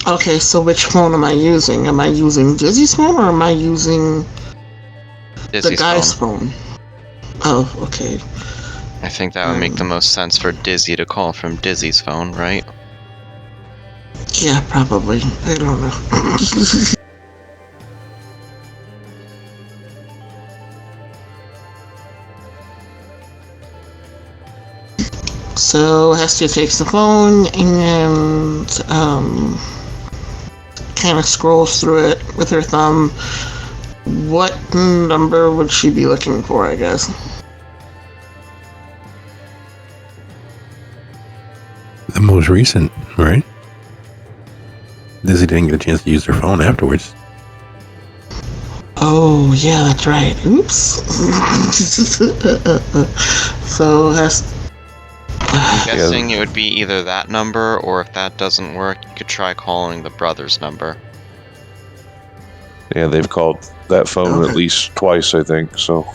Okay, so which phone am I using? Am I using Dizzy's phone or am I using Dizzy's the guy's phone? Oh, okay. I think that would make the most sense for Dizzy to call from Dizzy's phone, right? Yeah, probably. I don't know. So Hestia takes the phone and kind of scrolls through it with her thumb. What number would she be looking for, I guess? The most recent, right? Dizzy didn't get a chance to use her phone afterwards. Oh, yeah, that's right. Oops. So I'm guessing it would be either that number, or if that doesn't work, you could try calling the brother's number. Yeah, they've called that phone Okay. at least twice, I think, so.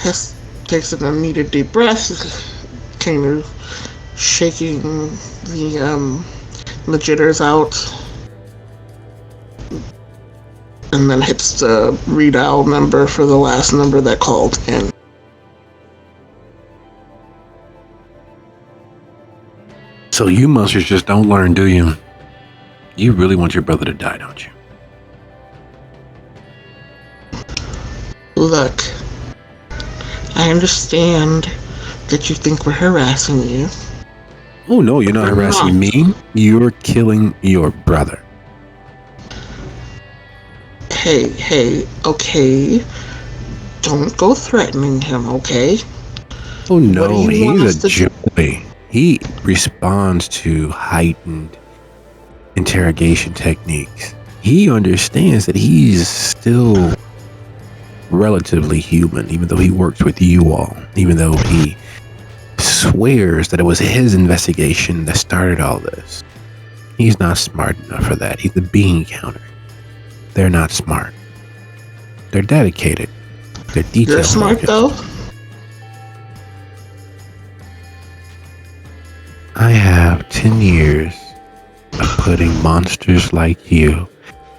Hess takes an needed deep breath, kind of shaking the jitters out, and then hits the redial number for the last number that called in. So you monsters just don't learn, do you? You really want your brother to die, don't you? Look, I understand that you think we're harassing you. Oh no, you're not harassing me. You're killing your brother. Hey, okay. Don't go threatening him, okay? Oh no, do you want us he's a to joy. He responds to heightened interrogation techniques. He understands that he's still relatively human, even though he works with you all, even though he swears that it was his investigation that started all this. He's not smart enough for that. He's a bean counter. They're not smart. They're dedicated. They're detailed. You're smart, though? I have 10 years of putting monsters like you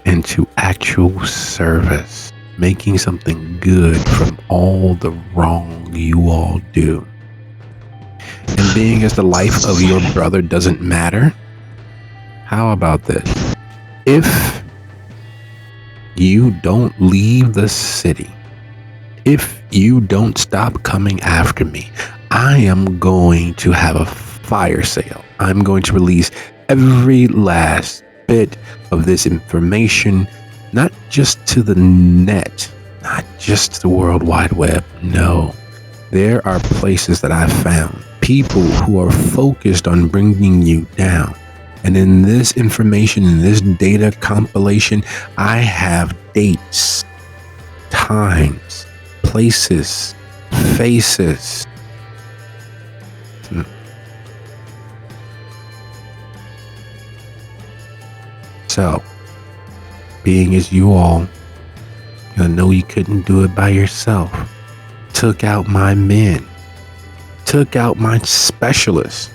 into actual service, making something good from all the wrong you all do. And being as the life of your brother doesn't matter, how about this? If you don't leave the city, if you don't stop coming after me, I am going to have a fire sale. I'm going to release every last bit of this information, not just to the net, not just to the World Wide Web. No, there are places that I've found, people who are focused on bringing you down. And in this information, in this data compilation, I have dates, times, places, faces. So, being as you all, I know you couldn't do it by yourself, took out my men, took out my specialists,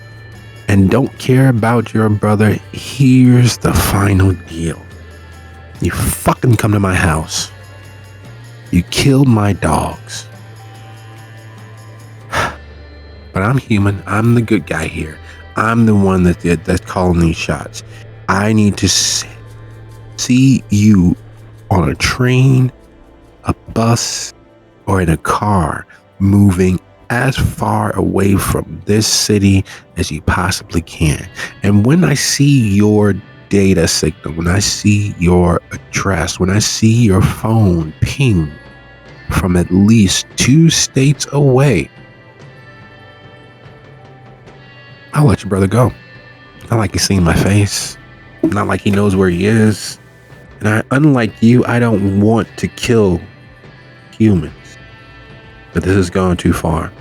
and don't care about your brother, here's the final deal. You fucking come to my house. You killed my dogs. But I'm human. I'm the good guy here. I'm the one that's calling these shots. I need to see you on a train, a bus, or in a car moving as far away from this city as you possibly can. And when I see your data signal, when I see your address, when I see your phone ping from at least 2 states away, I'll let your brother go. Not like he's seen my face. Not like he knows where he is. And unlike you, I don't want to kill humans. But this has gone too far.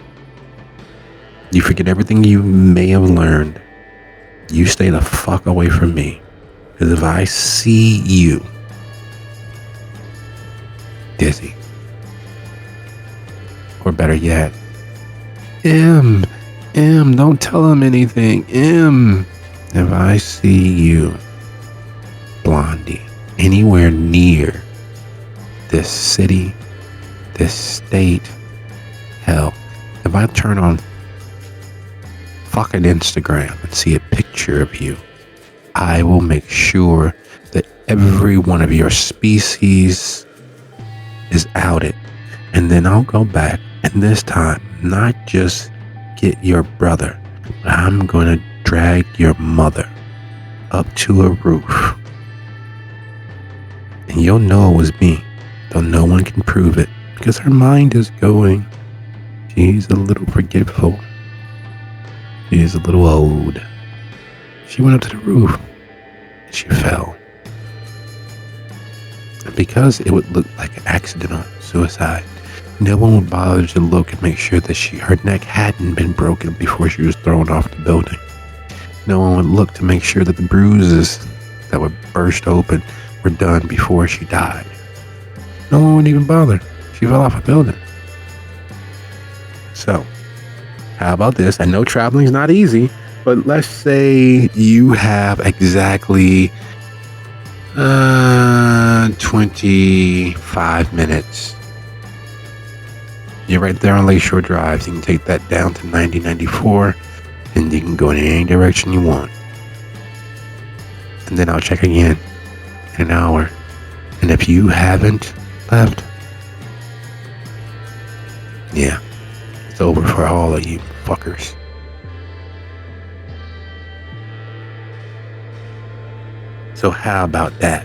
You forget everything you may have learned. You stay the fuck away from me. Because if I see you, Dizzy, or better yet, M, don't tell him anything. M, if I see you, Blondie, anywhere near this city, this state. Hell, if I turn on fucking Instagram and see a picture of you, I will make sure that every one of your species is outed. And then I'll go back and this time not just get your brother, but I'm going to drag your mother up to a roof. And you'll know it was me, though no one can prove it because her mind is going. She's a little forgetful. She's a little old. She went up to the roof and she fell. And because it would look like an accidental suicide, no one would bother to look and make sure that her neck hadn't been broken before she was thrown off the building. No one would look to make sure that the bruises that would burst open were done before she died. No one would even bother. She fell off a building. So, how about this? I know traveling's not easy, but let's say you have exactly 25 minutes. You're right there on Lakeshore Drive. You can take that down to 9094, and you can go in any direction you want. And then I'll check again in an hour. And if you haven't left, yeah, it's over for all of you fuckers. So how about that?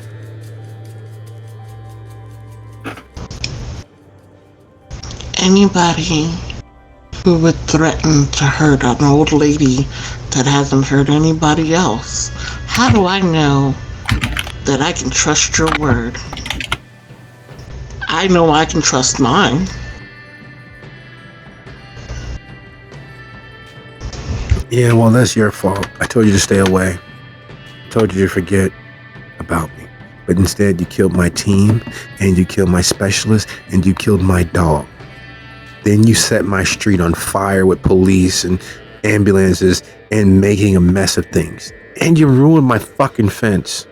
Anybody who would threaten to hurt an old lady that hasn't hurt anybody else, how do I know that I can trust your word? I know I can trust mine. Yeah, well, that's your fault. I told you to stay away. I told you to forget about me. But instead, you killed my team, and you killed my specialist, and you killed my dog. Then you set my street on fire with police and ambulances and making a mess of things. And you ruined my fucking fence.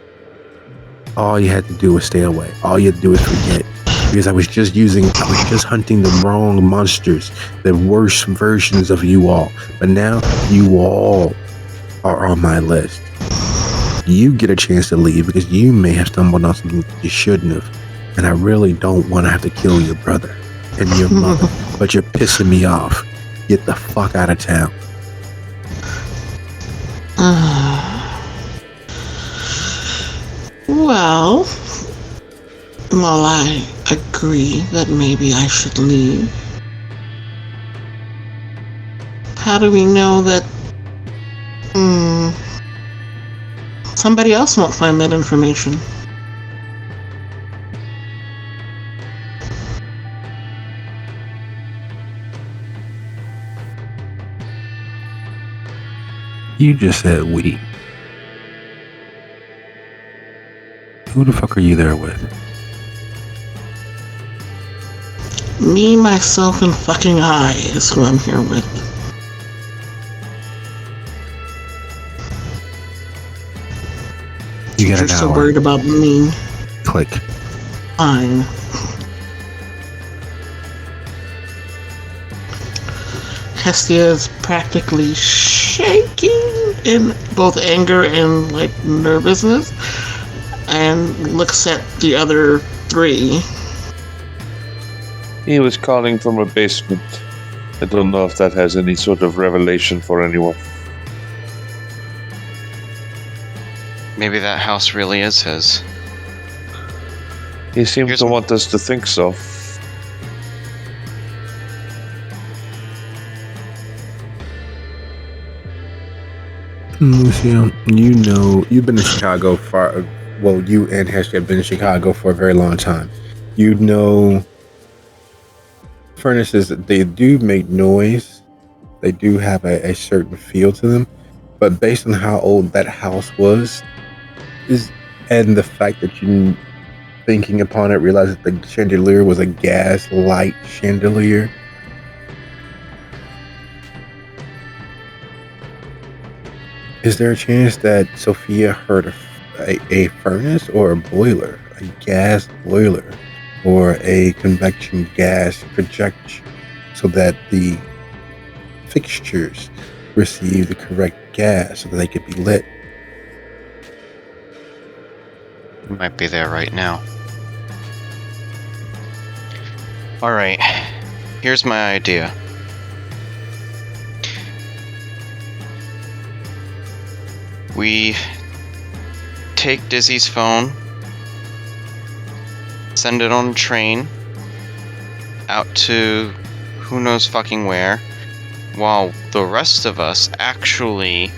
All you had to do was stay away. All you had to do was forget. Because I was just hunting the wrong monsters, the worst versions of you all. But now you all are on my list. You get a chance to leave because you may have stumbled on something you shouldn't have. And I really don't want to have to kill your brother and your mother. But you're pissing me off. Get the fuck out of town. Well, I agree that maybe I should leave. How do we know that somebody else won't find that information? You just said we. Who the fuck are you there with? Me, myself, and fucking I is who I'm here with. You got You're an so hour. worried about me. Click. Fine. Hestia is practically shaking in both anger and nervousness, and looks at the other three. He was calling from a basement. I don't know if that has any sort of revelation for anyone. Maybe that house really is his. He seemed to want us to think so. Lucio, you know, you've been in Chicago you and Hestia have been in Chicago for a very long time. You know, furnaces, they do make noise. They do have a certain feel to them. But based on how old that house was, and the fact that you, thinking upon it, realized that the chandelier was a gas light chandelier. Is there a chance that Sophia heard a furnace or a boiler, a gas boiler, or a convection gas projection so that the fixtures receive the correct gas so that they could be lit. We might be there right now. Alright, here's my idea. We take Dizzy's phone, send it on a train out to who knows fucking where, while the rest of us actually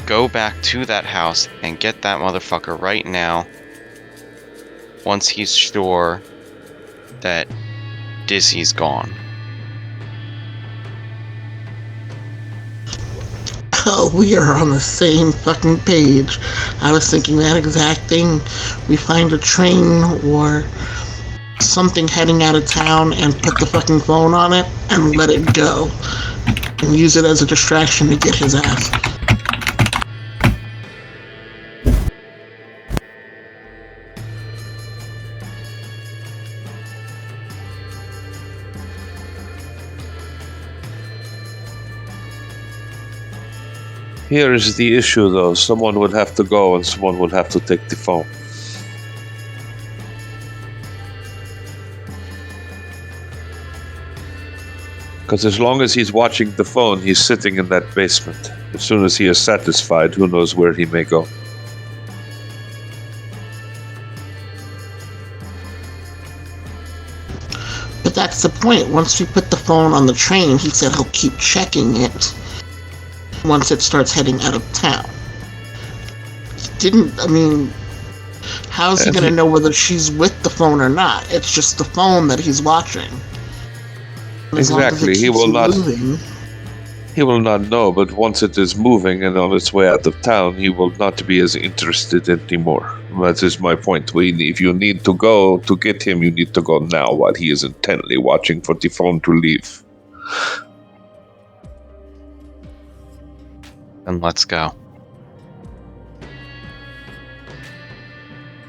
go back to that house and get that motherfucker right now once he's sure that Dizzy's gone. Oh, we are on the same fucking page. I was thinking that exact thing. We find a train or something heading out of town and put the fucking phone on it and let it go. And use it as a distraction to get his ass. Here is the issue, though. Someone would have to go and someone would have to take the phone. Because as long as he's watching the phone, he's sitting in that basement. As soon as he is satisfied, who knows where he may go. But that's the point. Once we put the phone on the train, he said he'll keep checking it once it starts heading out of town. How's he gonna know whether she's with the phone or not? It's just the phone that he's watching. Exactly. He will not know, but once it is moving and on its way out of town, he will not be as interested anymore. That is my point. If you need to go to get him, you need to go now while he is intently watching for the phone to leave. And let's go.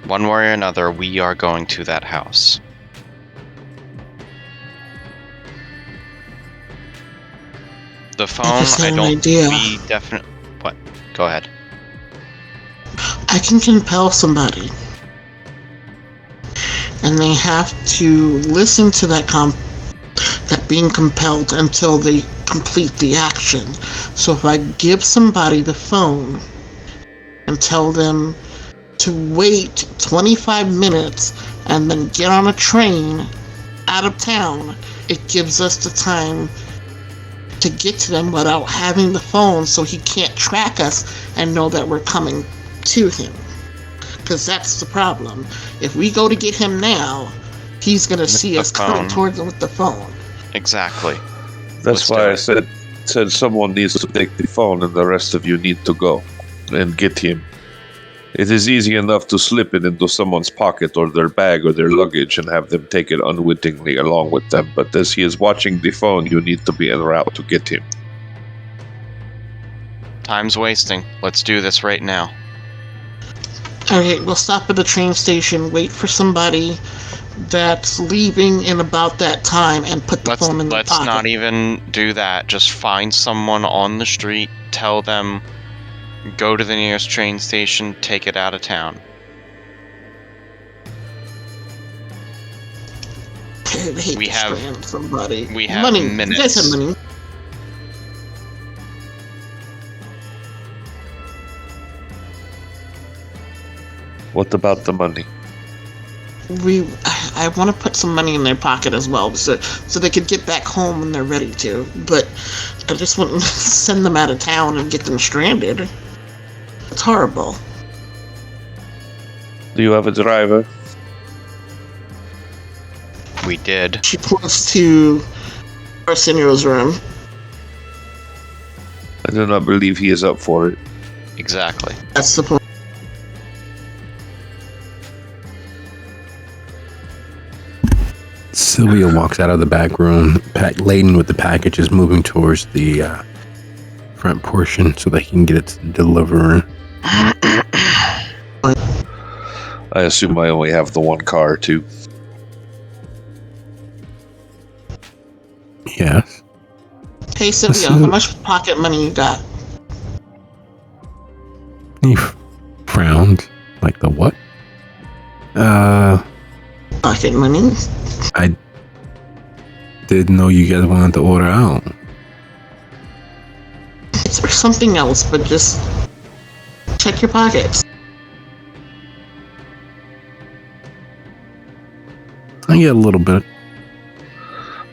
One way or another, we are going to that house. The phone, I don't idea. We definitely... What? Go ahead. I can compel somebody. And they have to listen to that being compelled until they complete the action. So if I give somebody the phone and tell them to wait 25 minutes and then get on a train out of town, it gives us the time to get to them without having the phone so he can't track us and know that we're coming to him. Because that's the problem. If we go to get him now, he's going to see us coming towards him with the phone. Exactly. That's why I said someone needs to take the phone and the rest of you need to go and get him. It is easy enough to slip it into someone's pocket or their bag or their luggage and have them take it unwittingly along with them. But as he is watching the phone, you need to be en route to get him. Time's wasting. Let's do this right now. Alright, we'll stop at the train station, wait for somebody that's leaving in about that time and put the phone in the pocket. Let's not even do that. Just find someone on the street, tell them, go to the nearest train station, take it out of town. We have somebody. We have money. minutes. You guys have money. What about the money? I want to put some money in their pocket as well, so they could get back home when they're ready to. But I just wouldn't send them out of town and get them stranded. It's horrible. Do you have a driver? We did. She points to Arsenio's room. I do not believe he is up for it. Exactly. That's the point. Sylvia walks out of the back room, laden with the packages, moving towards the front portion so they can get it to the deliverer. I assume I only have the one car, too. Hey, Sylvia, how much pocket money you got? He frowned. Like the what? Pocket money? I didn't know you guys wanted to order out. It's for something else, but just check your pockets. I get a little bit.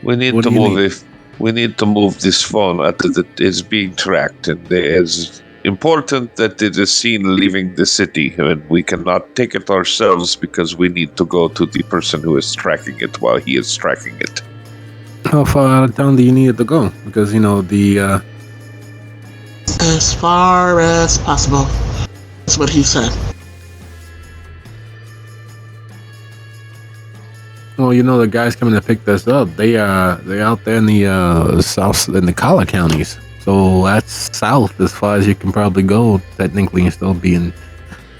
We need What to do you move need? if we need to move this phone that is being tracked, and it is important that it is seen leaving the city, and we cannot take it ourselves because we need to go to the person who is tracking it while he is tracking it. How far out of town do you need it to go? Because the As far as possible. That's what he said. well, the guys coming to pick this up. They're out there in the south in the collar counties. So that's south as far as you can probably go. Technically, and still be in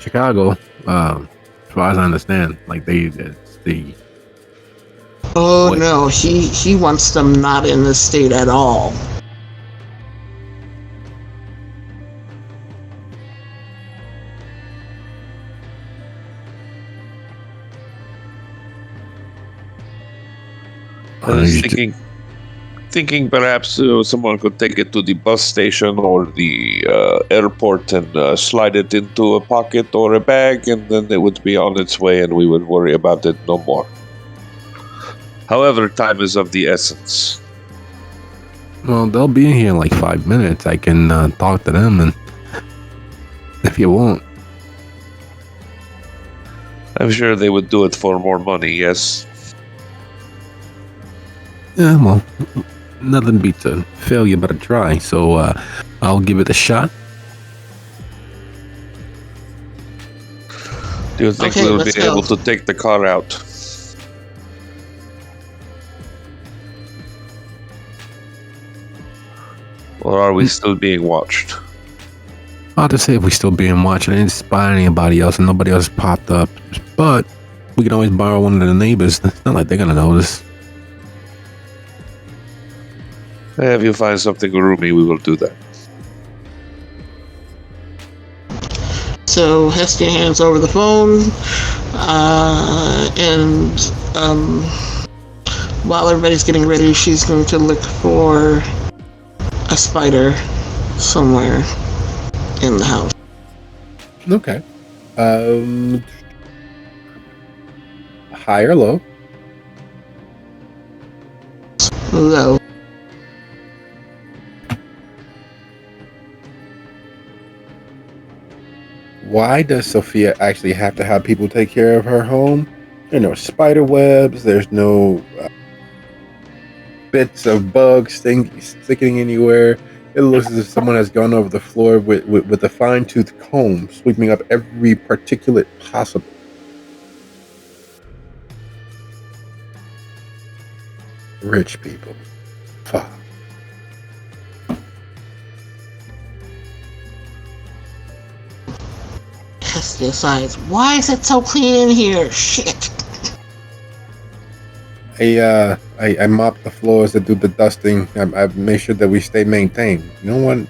Chicago. As far as I understand, like it's the Oh Wait. no, he wants them not in the state at all. I was thinking perhaps someone could take it to the bus station or the airport and slide it into a pocket or a bag, and then it would be on its way, and we would worry about it no more. However, time is of the essence. Well, they'll be in here in like 5 minutes. I can talk to them, and if you want. I'm sure they would do it for more money, yes. Yeah, well, nothing beats a failure but a try. So I'll give it a shot. Do you think Okay, we'll be let's go. able to take the car out? Or are we still being watched? I'll just say if we're still being watched, I didn't spy anybody else, and nobody else popped up. But we can always borrow one of the neighbors. It's not like they're gonna notice. If you find something roomy, we will do that. So Hestia hands over the phone, and while everybody's getting ready, she's going to look for a spider somewhere in the house. Okay. High or low? Low. Why does Sophia actually have to have people take care of her home? There are no spider webs. There's no bits of bugs sticking anywhere. It looks as if someone has gone over the floor with a fine-tooth comb, sweeping up every particulate possible. Rich people. Fuck. Hestia sighs. Why is it so clean in here? Shit. I mop the floors, I do the dusting. I make sure that we stay maintained. No one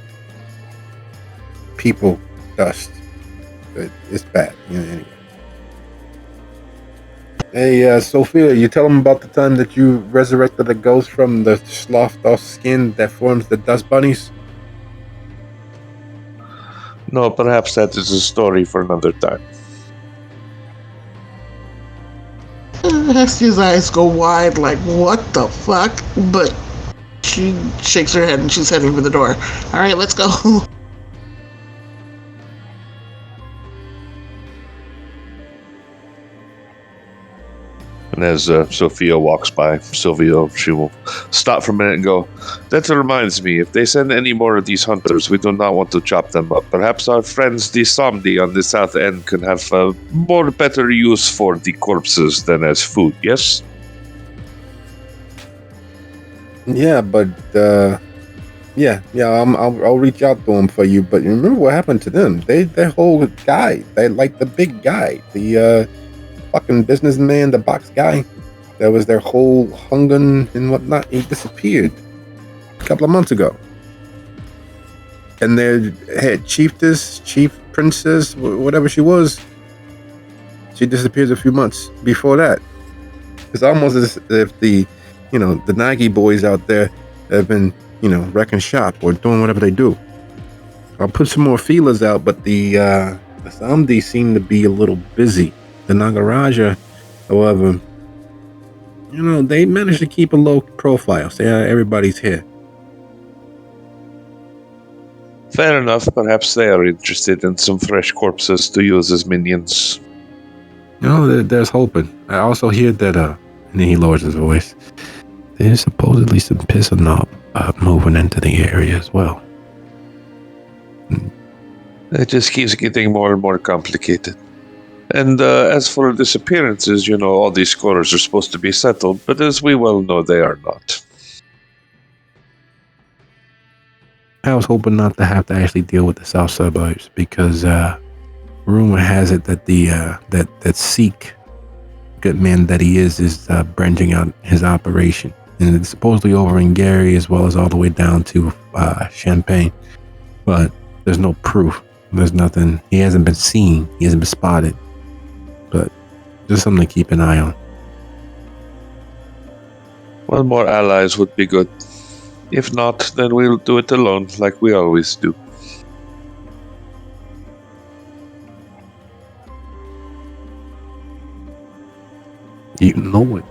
people dust. It's bad. Anyway. Hey, Sophia, you tell them about the time that you resurrected a ghost from the sloughed off skin that forms the dust bunnies? No, perhaps that is a story for another time. Hestia's eyes go wide like, what the fuck? But she shakes her head and she's heading for the door. Alright, let's go. And as Sophia walks by, Sylvia, she will stop for a minute and go, that reminds me, if they send any more of these hunters, we do not want to chop them up. Perhaps our friends, the Somdi on the south end, can have more better use for the corpses than as food, yes? Yeah, but I'll reach out to them for you. But remember what happened to them? Their whole guy, they like the big guy, the fucking businessman, the box guy. That was their whole hungun and whatnot. He disappeared. a couple of months ago. And their head chief princess, whatever she was, she disappears a few months before that. It's almost as if the Nagi boys out there have been, wrecking shop or doing whatever they do. I'll put some more feelers out, but the Samdi seem to be a little busy. The Nagaraja, however, they managed to keep a low profile. Say everybody's here. Fair enough. Perhaps they are interested in some fresh corpses to use as minions. There's hoping. I also hear that, and then he lowers his voice, there's supposedly some pissing up moving into the area as well. It just keeps getting more and more complicated. And as for disappearances, all these scores are supposed to be settled, but as we well know, they are not. I was hoping not to have to actually deal with the south suburbs because rumor has it that that Sikh good man that he is branching out his operation, and it's supposedly over in Gary as well as all the way down to Champagne, but there's no proof. There's nothing. He hasn't been seen. He hasn't been spotted, but just something to keep an eye on. Well, more allies would be good. If not, then we'll do it alone, like we always do. You know it.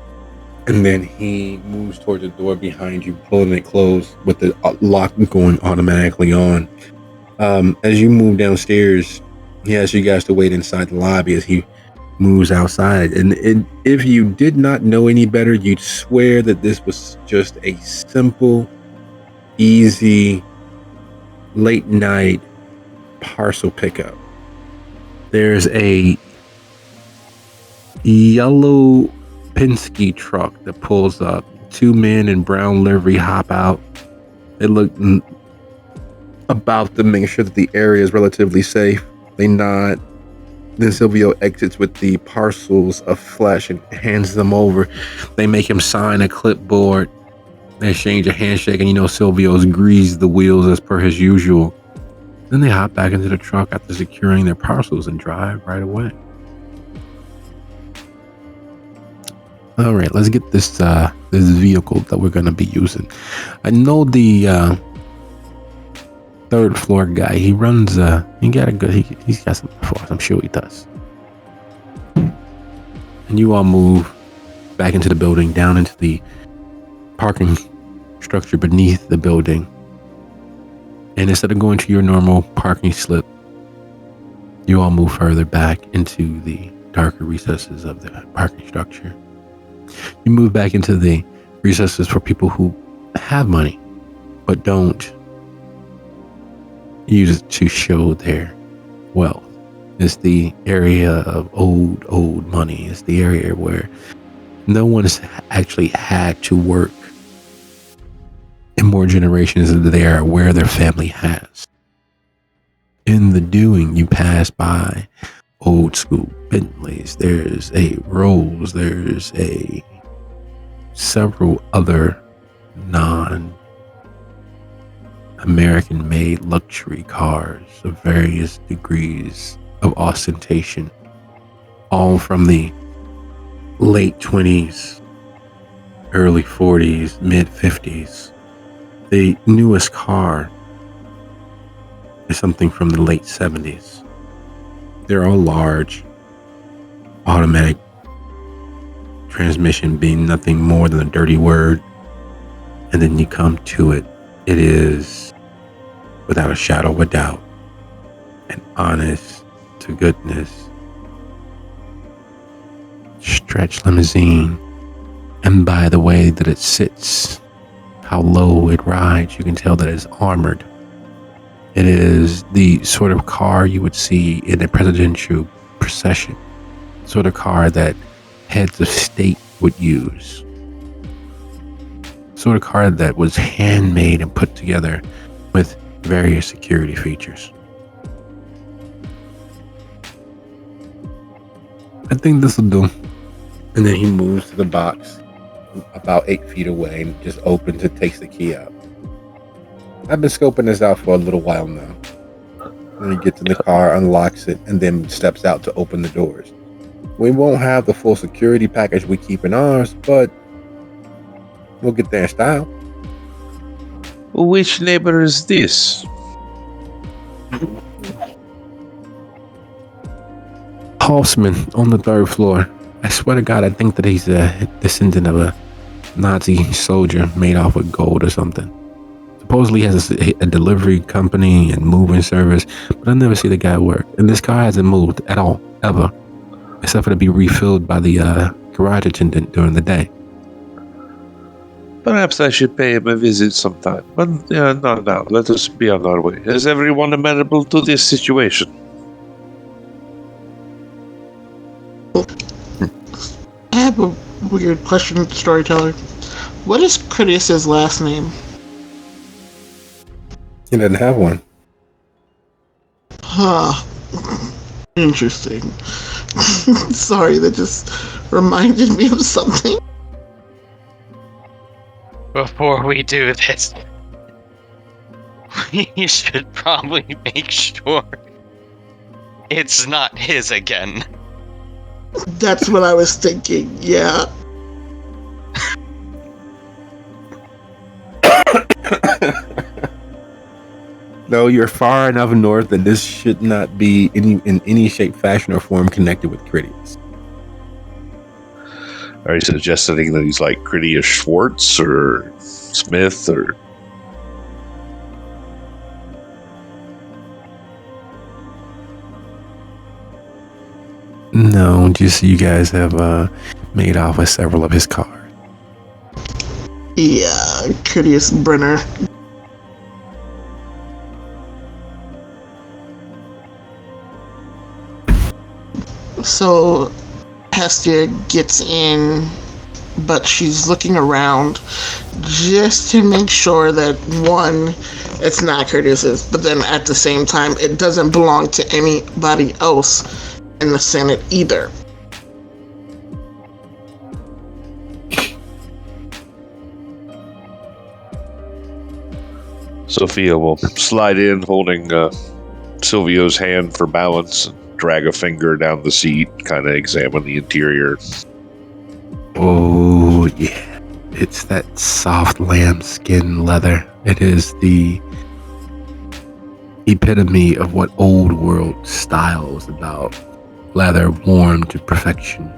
And then he moves towards the door behind you, pulling it closed with the lock going automatically on. As you move downstairs, he asks you guys to wait inside the lobby as he moves outside. And if you did not know any better, you'd swear that this was just a simple, easy, late night parcel pickup. There's a yellow Penske truck that pulls up. Two men in brown livery hop out. They look about to make sure that the area is relatively safe. They nod. Then Silvio exits with the parcels of flesh and hands them over. They make him sign a clipboard. They exchange a handshake, and Silvio's greased the wheels as per his usual. Then they hop back into the truck after securing their parcels and drive right away. All right, let's get this vehicle that we're gonna be using. I know the third floor guy. He runs. He's got some force. I'm sure he does. And you all move back into the building, down into the parking structure beneath the building. And instead of going to your normal parking slip, you all move further back into the darker recesses of the parking structure. You move back into the recesses for people who have money, but don't use it to show their wealth. It's the area of old money. It's the area where no one has actually had to work in more generations than they are aware their family has. In the doing, you pass by old school Bentleys. There's a Rolls. There's several other non-American made luxury cars of various degrees of ostentation, all from the late 20s, early 40s, mid 50s. The newest car is something from the late 70s. They're all large, automatic, transmission being nothing more than a dirty word. And then you come to it. It is, without a shadow of a doubt, an honest to goodness stretch limousine. And by the way that it sits, how low it rides, you can tell that it's armored. It is the sort of car you would see in a presidential procession, sort of car that heads of state would use, sort of car that was handmade and put together with various security features. I think this will do. And then he moves to the box about 8 feet away and just opens it, takes the key out. I've been scoping this out for a little while now. And he gets in the car, unlocks it, and then steps out to open the doors. We won't have the full security package we keep in ours, but we'll get there in style. Which neighbor is this? Hofsman on the 3rd floor. I swear to God, I think that he's a descendant of a Nazi soldier made off with gold or something. Supposedly he has a delivery company and moving service, but I never see the guy work. And this car hasn't moved at all, ever. Except for to be refilled by the garage attendant during the day. Perhaps I should pay him a visit sometime. But not now. Let us be on our way. Is everyone amenable to this situation? I have a weird question, storyteller. What is Critias's last name? He doesn't have one. Huh. Interesting. Sorry, that just reminded me of something. Before we do this, we should probably make sure it's not his again. That's what I was thinking, yeah. No, you're far enough north that this should not be in any shape, fashion, or form connected with Critias. Are you suggesting that he's like Critias Schwartz or Smith or... No, just you guys have made off with several of his cars. Yeah, Critias Brenner. So Hestia gets in, but she's looking around just to make sure that, one, it's not Curtis's, but then at the same time, it doesn't belong to anybody else in the Senate either. Sophia will slide in holding Silvio's hand for balance and drag a finger down the seat, kind of examine the interior. Oh, yeah. It's that soft lambskin leather. It is the epitome of what old world style is about. Leather warmed to perfection,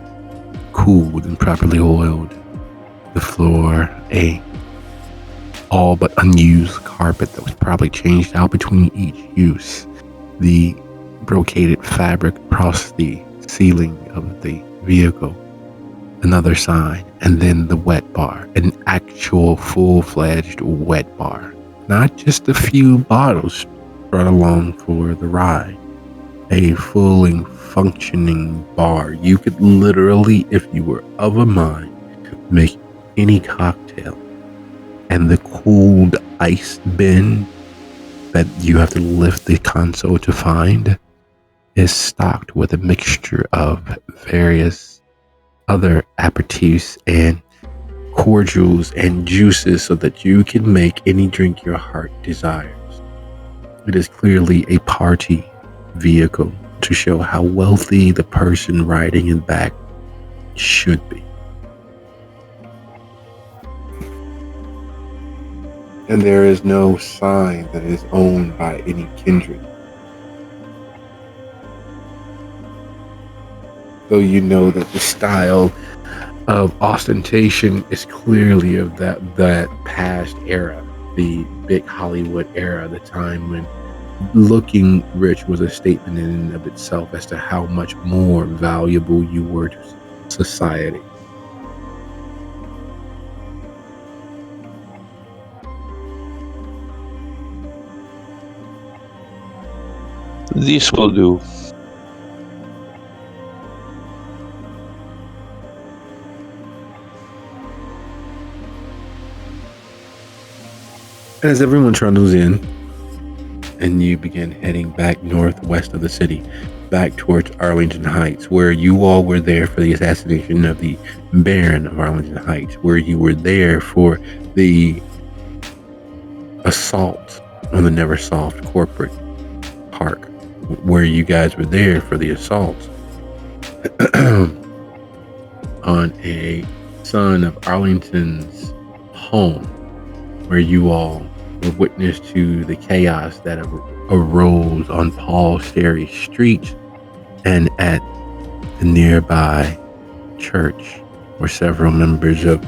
cooled and properly oiled. The floor, a all but unused carpet that was probably changed out between each use. The brocaded fabric across the ceiling of the vehicle. Another sign, and then the wet bar, an actual full-fledged wet bar. Not just a few bottles brought along for the ride. A fully functioning bar. You could literally, if you were of a mind, make any cocktail. And the cooled ice bin that you have to lift the console to find is stocked with a mixture of various other aperitifs and cordials and juices so that you can make any drink your heart desires. It is clearly a party vehicle to show how wealthy the person riding in back should be. And there is no sign that it is owned by any kindred. So you know that the style of ostentation is clearly of that past era, the big Hollywood era, the time when looking rich was a statement in and of itself as to how much more valuable you were to society. This will do. As everyone trundles in, and you begin heading back northwest of the city, back towards Arlington Heights, where you all were there for the assassination of the Baron of Arlington Heights, where you were there for the assault on the Neversoft corporate park, where you guys were there for the assault on a son of Arlington's home, where you all were witness to the chaos that arose on Paul Sterry Street and at the nearby church, where several members of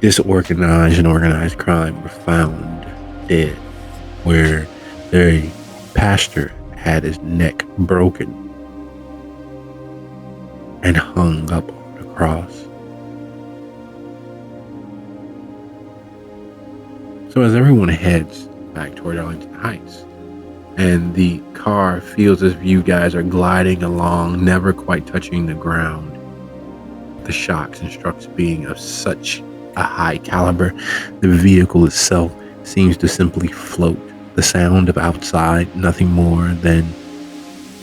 disorganized and organized crime were found dead, where their pastor had his neck broken and hung up on a cross. So as everyone heads back toward Arlington Heights, and the car feels as if you guys are gliding along, never quite touching the ground, the shocks and strokes being of such a high caliber, the vehicle itself seems to simply float. The sound of outside, nothing more than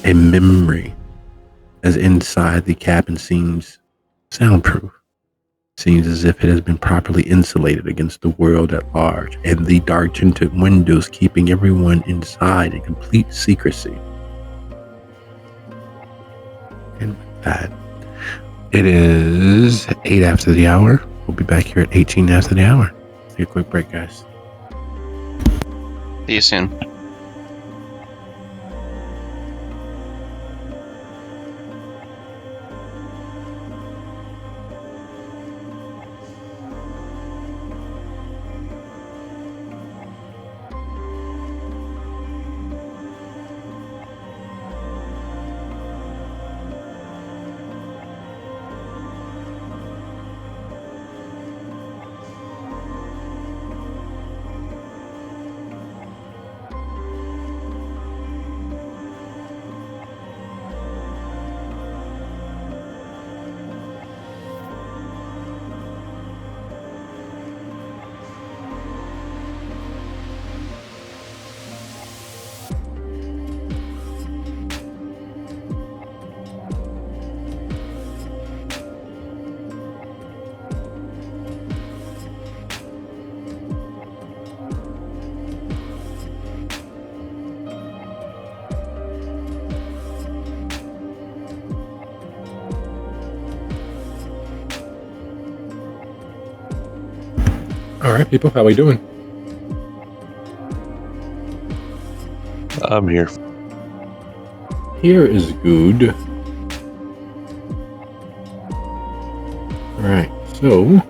a memory, as inside the cabin seems soundproof. Seems as if it has been properly insulated against the world at large, and the dark tinted windows keeping everyone inside in complete secrecy. And with that, it is 8 after the hour. We'll be back here at 18 after the hour. Take a quick break, guys. See you soon. All right, people, how we doing? I'm here. Here is good. All right, so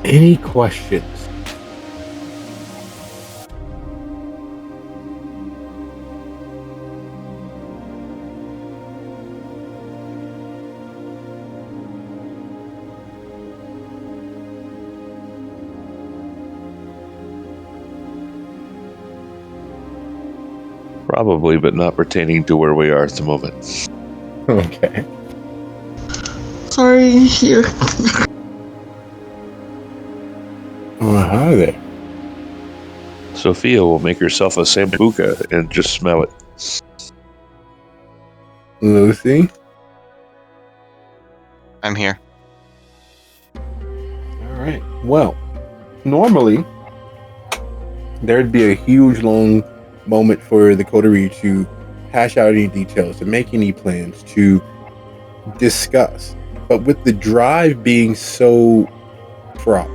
any questions? Probably, but not pertaining to where we are at the moment. Okay. Sorry, here. Well, hi there. Sophia will make herself a sambuca and just smell it. Lucy? I'm here. All right. Well, normally there'd be a huge long moment for the coterie to hash out any details, to make any plans, to discuss. But with the drive being so fraught,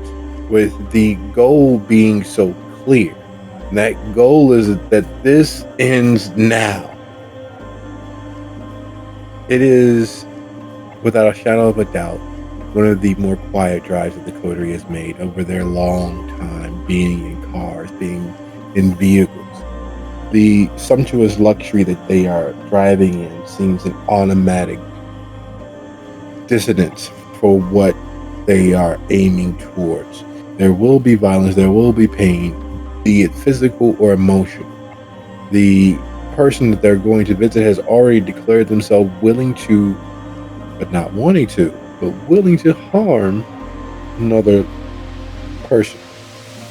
with the goal being so clear, that goal is that this ends now. It is, without a shadow of a doubt, one of the more quiet drives that the coterie has made over their long time being in cars, being in vehicles. The sumptuous luxury that they are driving in seems an automatic dissonance for what they are aiming towards. There will be violence, there will be pain, be it physical or emotional. The person that they're going to visit has already declared themselves willing to, but not wanting to, but willing to harm another person.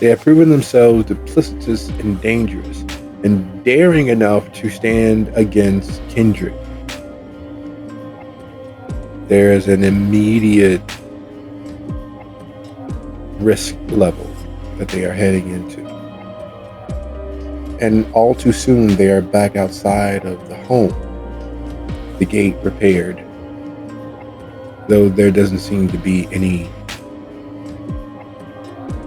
They have proven themselves duplicitous and dangerous, and daring enough to stand against kindred. There is an immediate risk level that they are heading into. And all too soon, they are back outside of the home, the gate repaired, though there doesn't seem to be any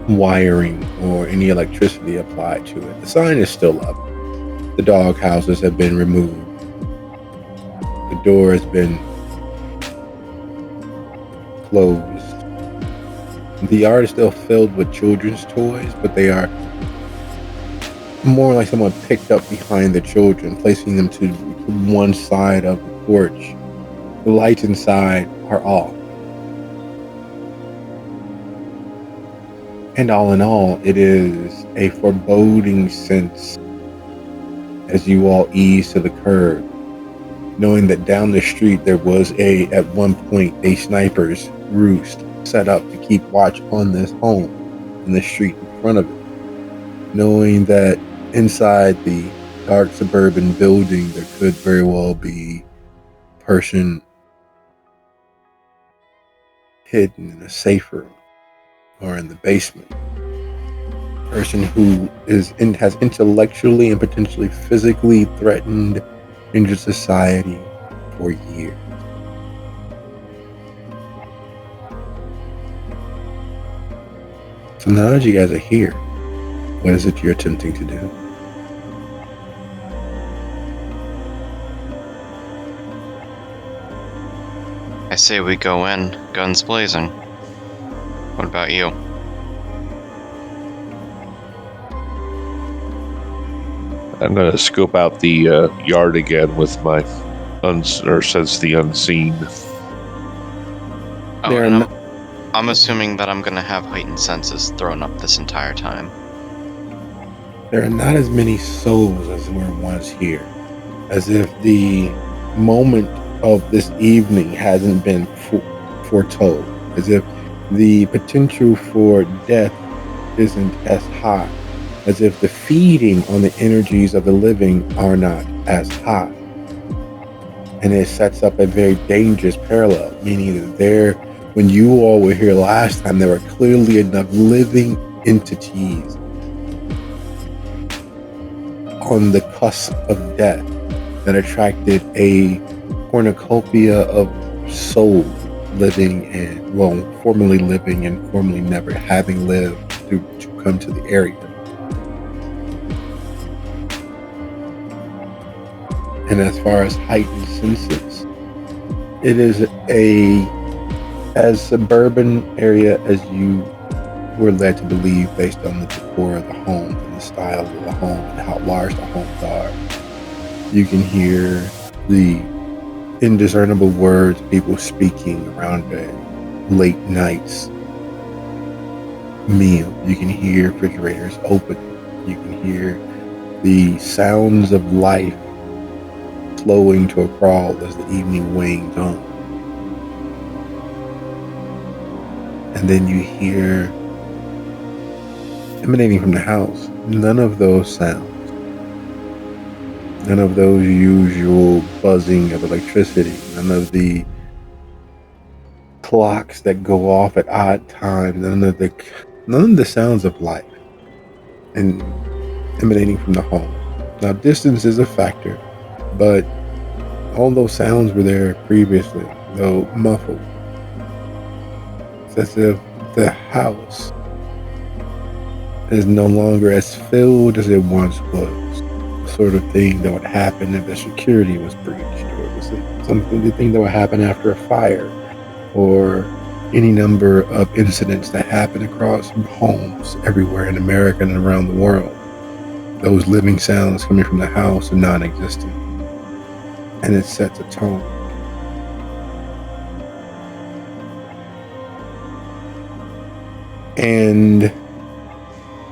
wiring or any electricity applied to it. The sign is still up. The dog houses have been removed. The door has been closed. The yard is still filled with children's toys, but they are more like someone picked up behind the children, placing them to one side of the porch. The lights inside are off. And all in all, it is a foreboding sense as you all ease to the curb, knowing that down the street there was at one point, a sniper's roost set up to keep watch on this home and the street in front of it. Knowing that inside the dark suburban building, there could very well be a person hidden in a safe room or in the basement. A person who has intellectually and potentially physically threatened into society for years. So now that you guys are here, what is it you're attempting to do? I say we go in, guns blazing. What about you? I'm going to scope out the yard again with my sense the unseen. Oh, There are and no- I'm assuming that I'm gonna have heightened senses thrown up this entire time. There are not as many souls as were once here, as if the moment of this evening hasn't been foretold, as if the potential for death isn't as high, as if the feeding on the energies of the living are not as high. And it sets up a very dangerous parallel, meaning that when you all were here last time, there were clearly enough living entities on the cusp of death that attracted a cornucopia of souls formerly living and formerly never having lived to come to the area. And as far as heightened senses, it is as suburban area as you were led to believe based on the decor of the home and the style of the home and how large the homes are. You can hear the indiscernible words people speaking around a late night's meal. You can hear refrigerators open. You can hear the sounds of life slowing to a crawl as the evening wanes on. And then you hear, emanating from the house, none of those sounds, none of those usual buzzing of electricity, none of the clocks that go off at odd times, none of the sounds of life, and emanating from the home. Now, distance is a factor, but all those sounds were there previously, though muffled. It's as if the house is no longer as filled as it once was. The sort of thing that would happen if the security was breached, or it was the thing that would happen after a fire, or any number of incidents that happen across homes everywhere in America and around the world. Those living sounds coming from the house are non-existent, and it sets a tone. And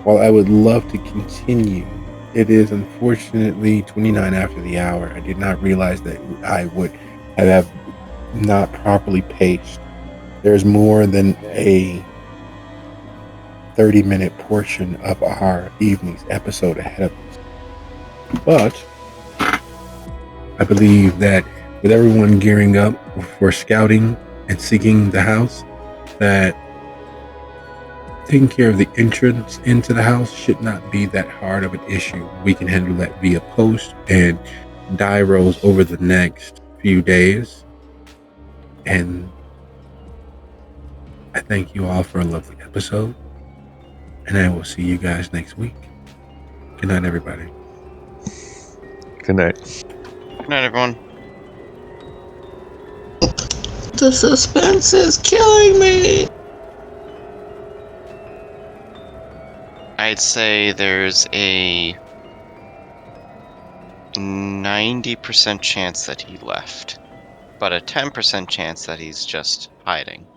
while I would love to continue, it is unfortunately 29 after the hour. I did not realize that I would have not properly paced. There's more than a 30-minute portion of our evening's episode ahead of us. But I believe that with everyone gearing up for scouting and seeking the house, that taking care of the entrance into the house should not be that hard of an issue. We can handle that via post and die rolls over the next few days. And I thank you all for a lovely episode. And I will see you guys next week. Good night, everybody. Good night. Good night, everyone. The suspense is killing me. I'd say there's a 90% chance that he left, but a 10% chance that he's just hiding.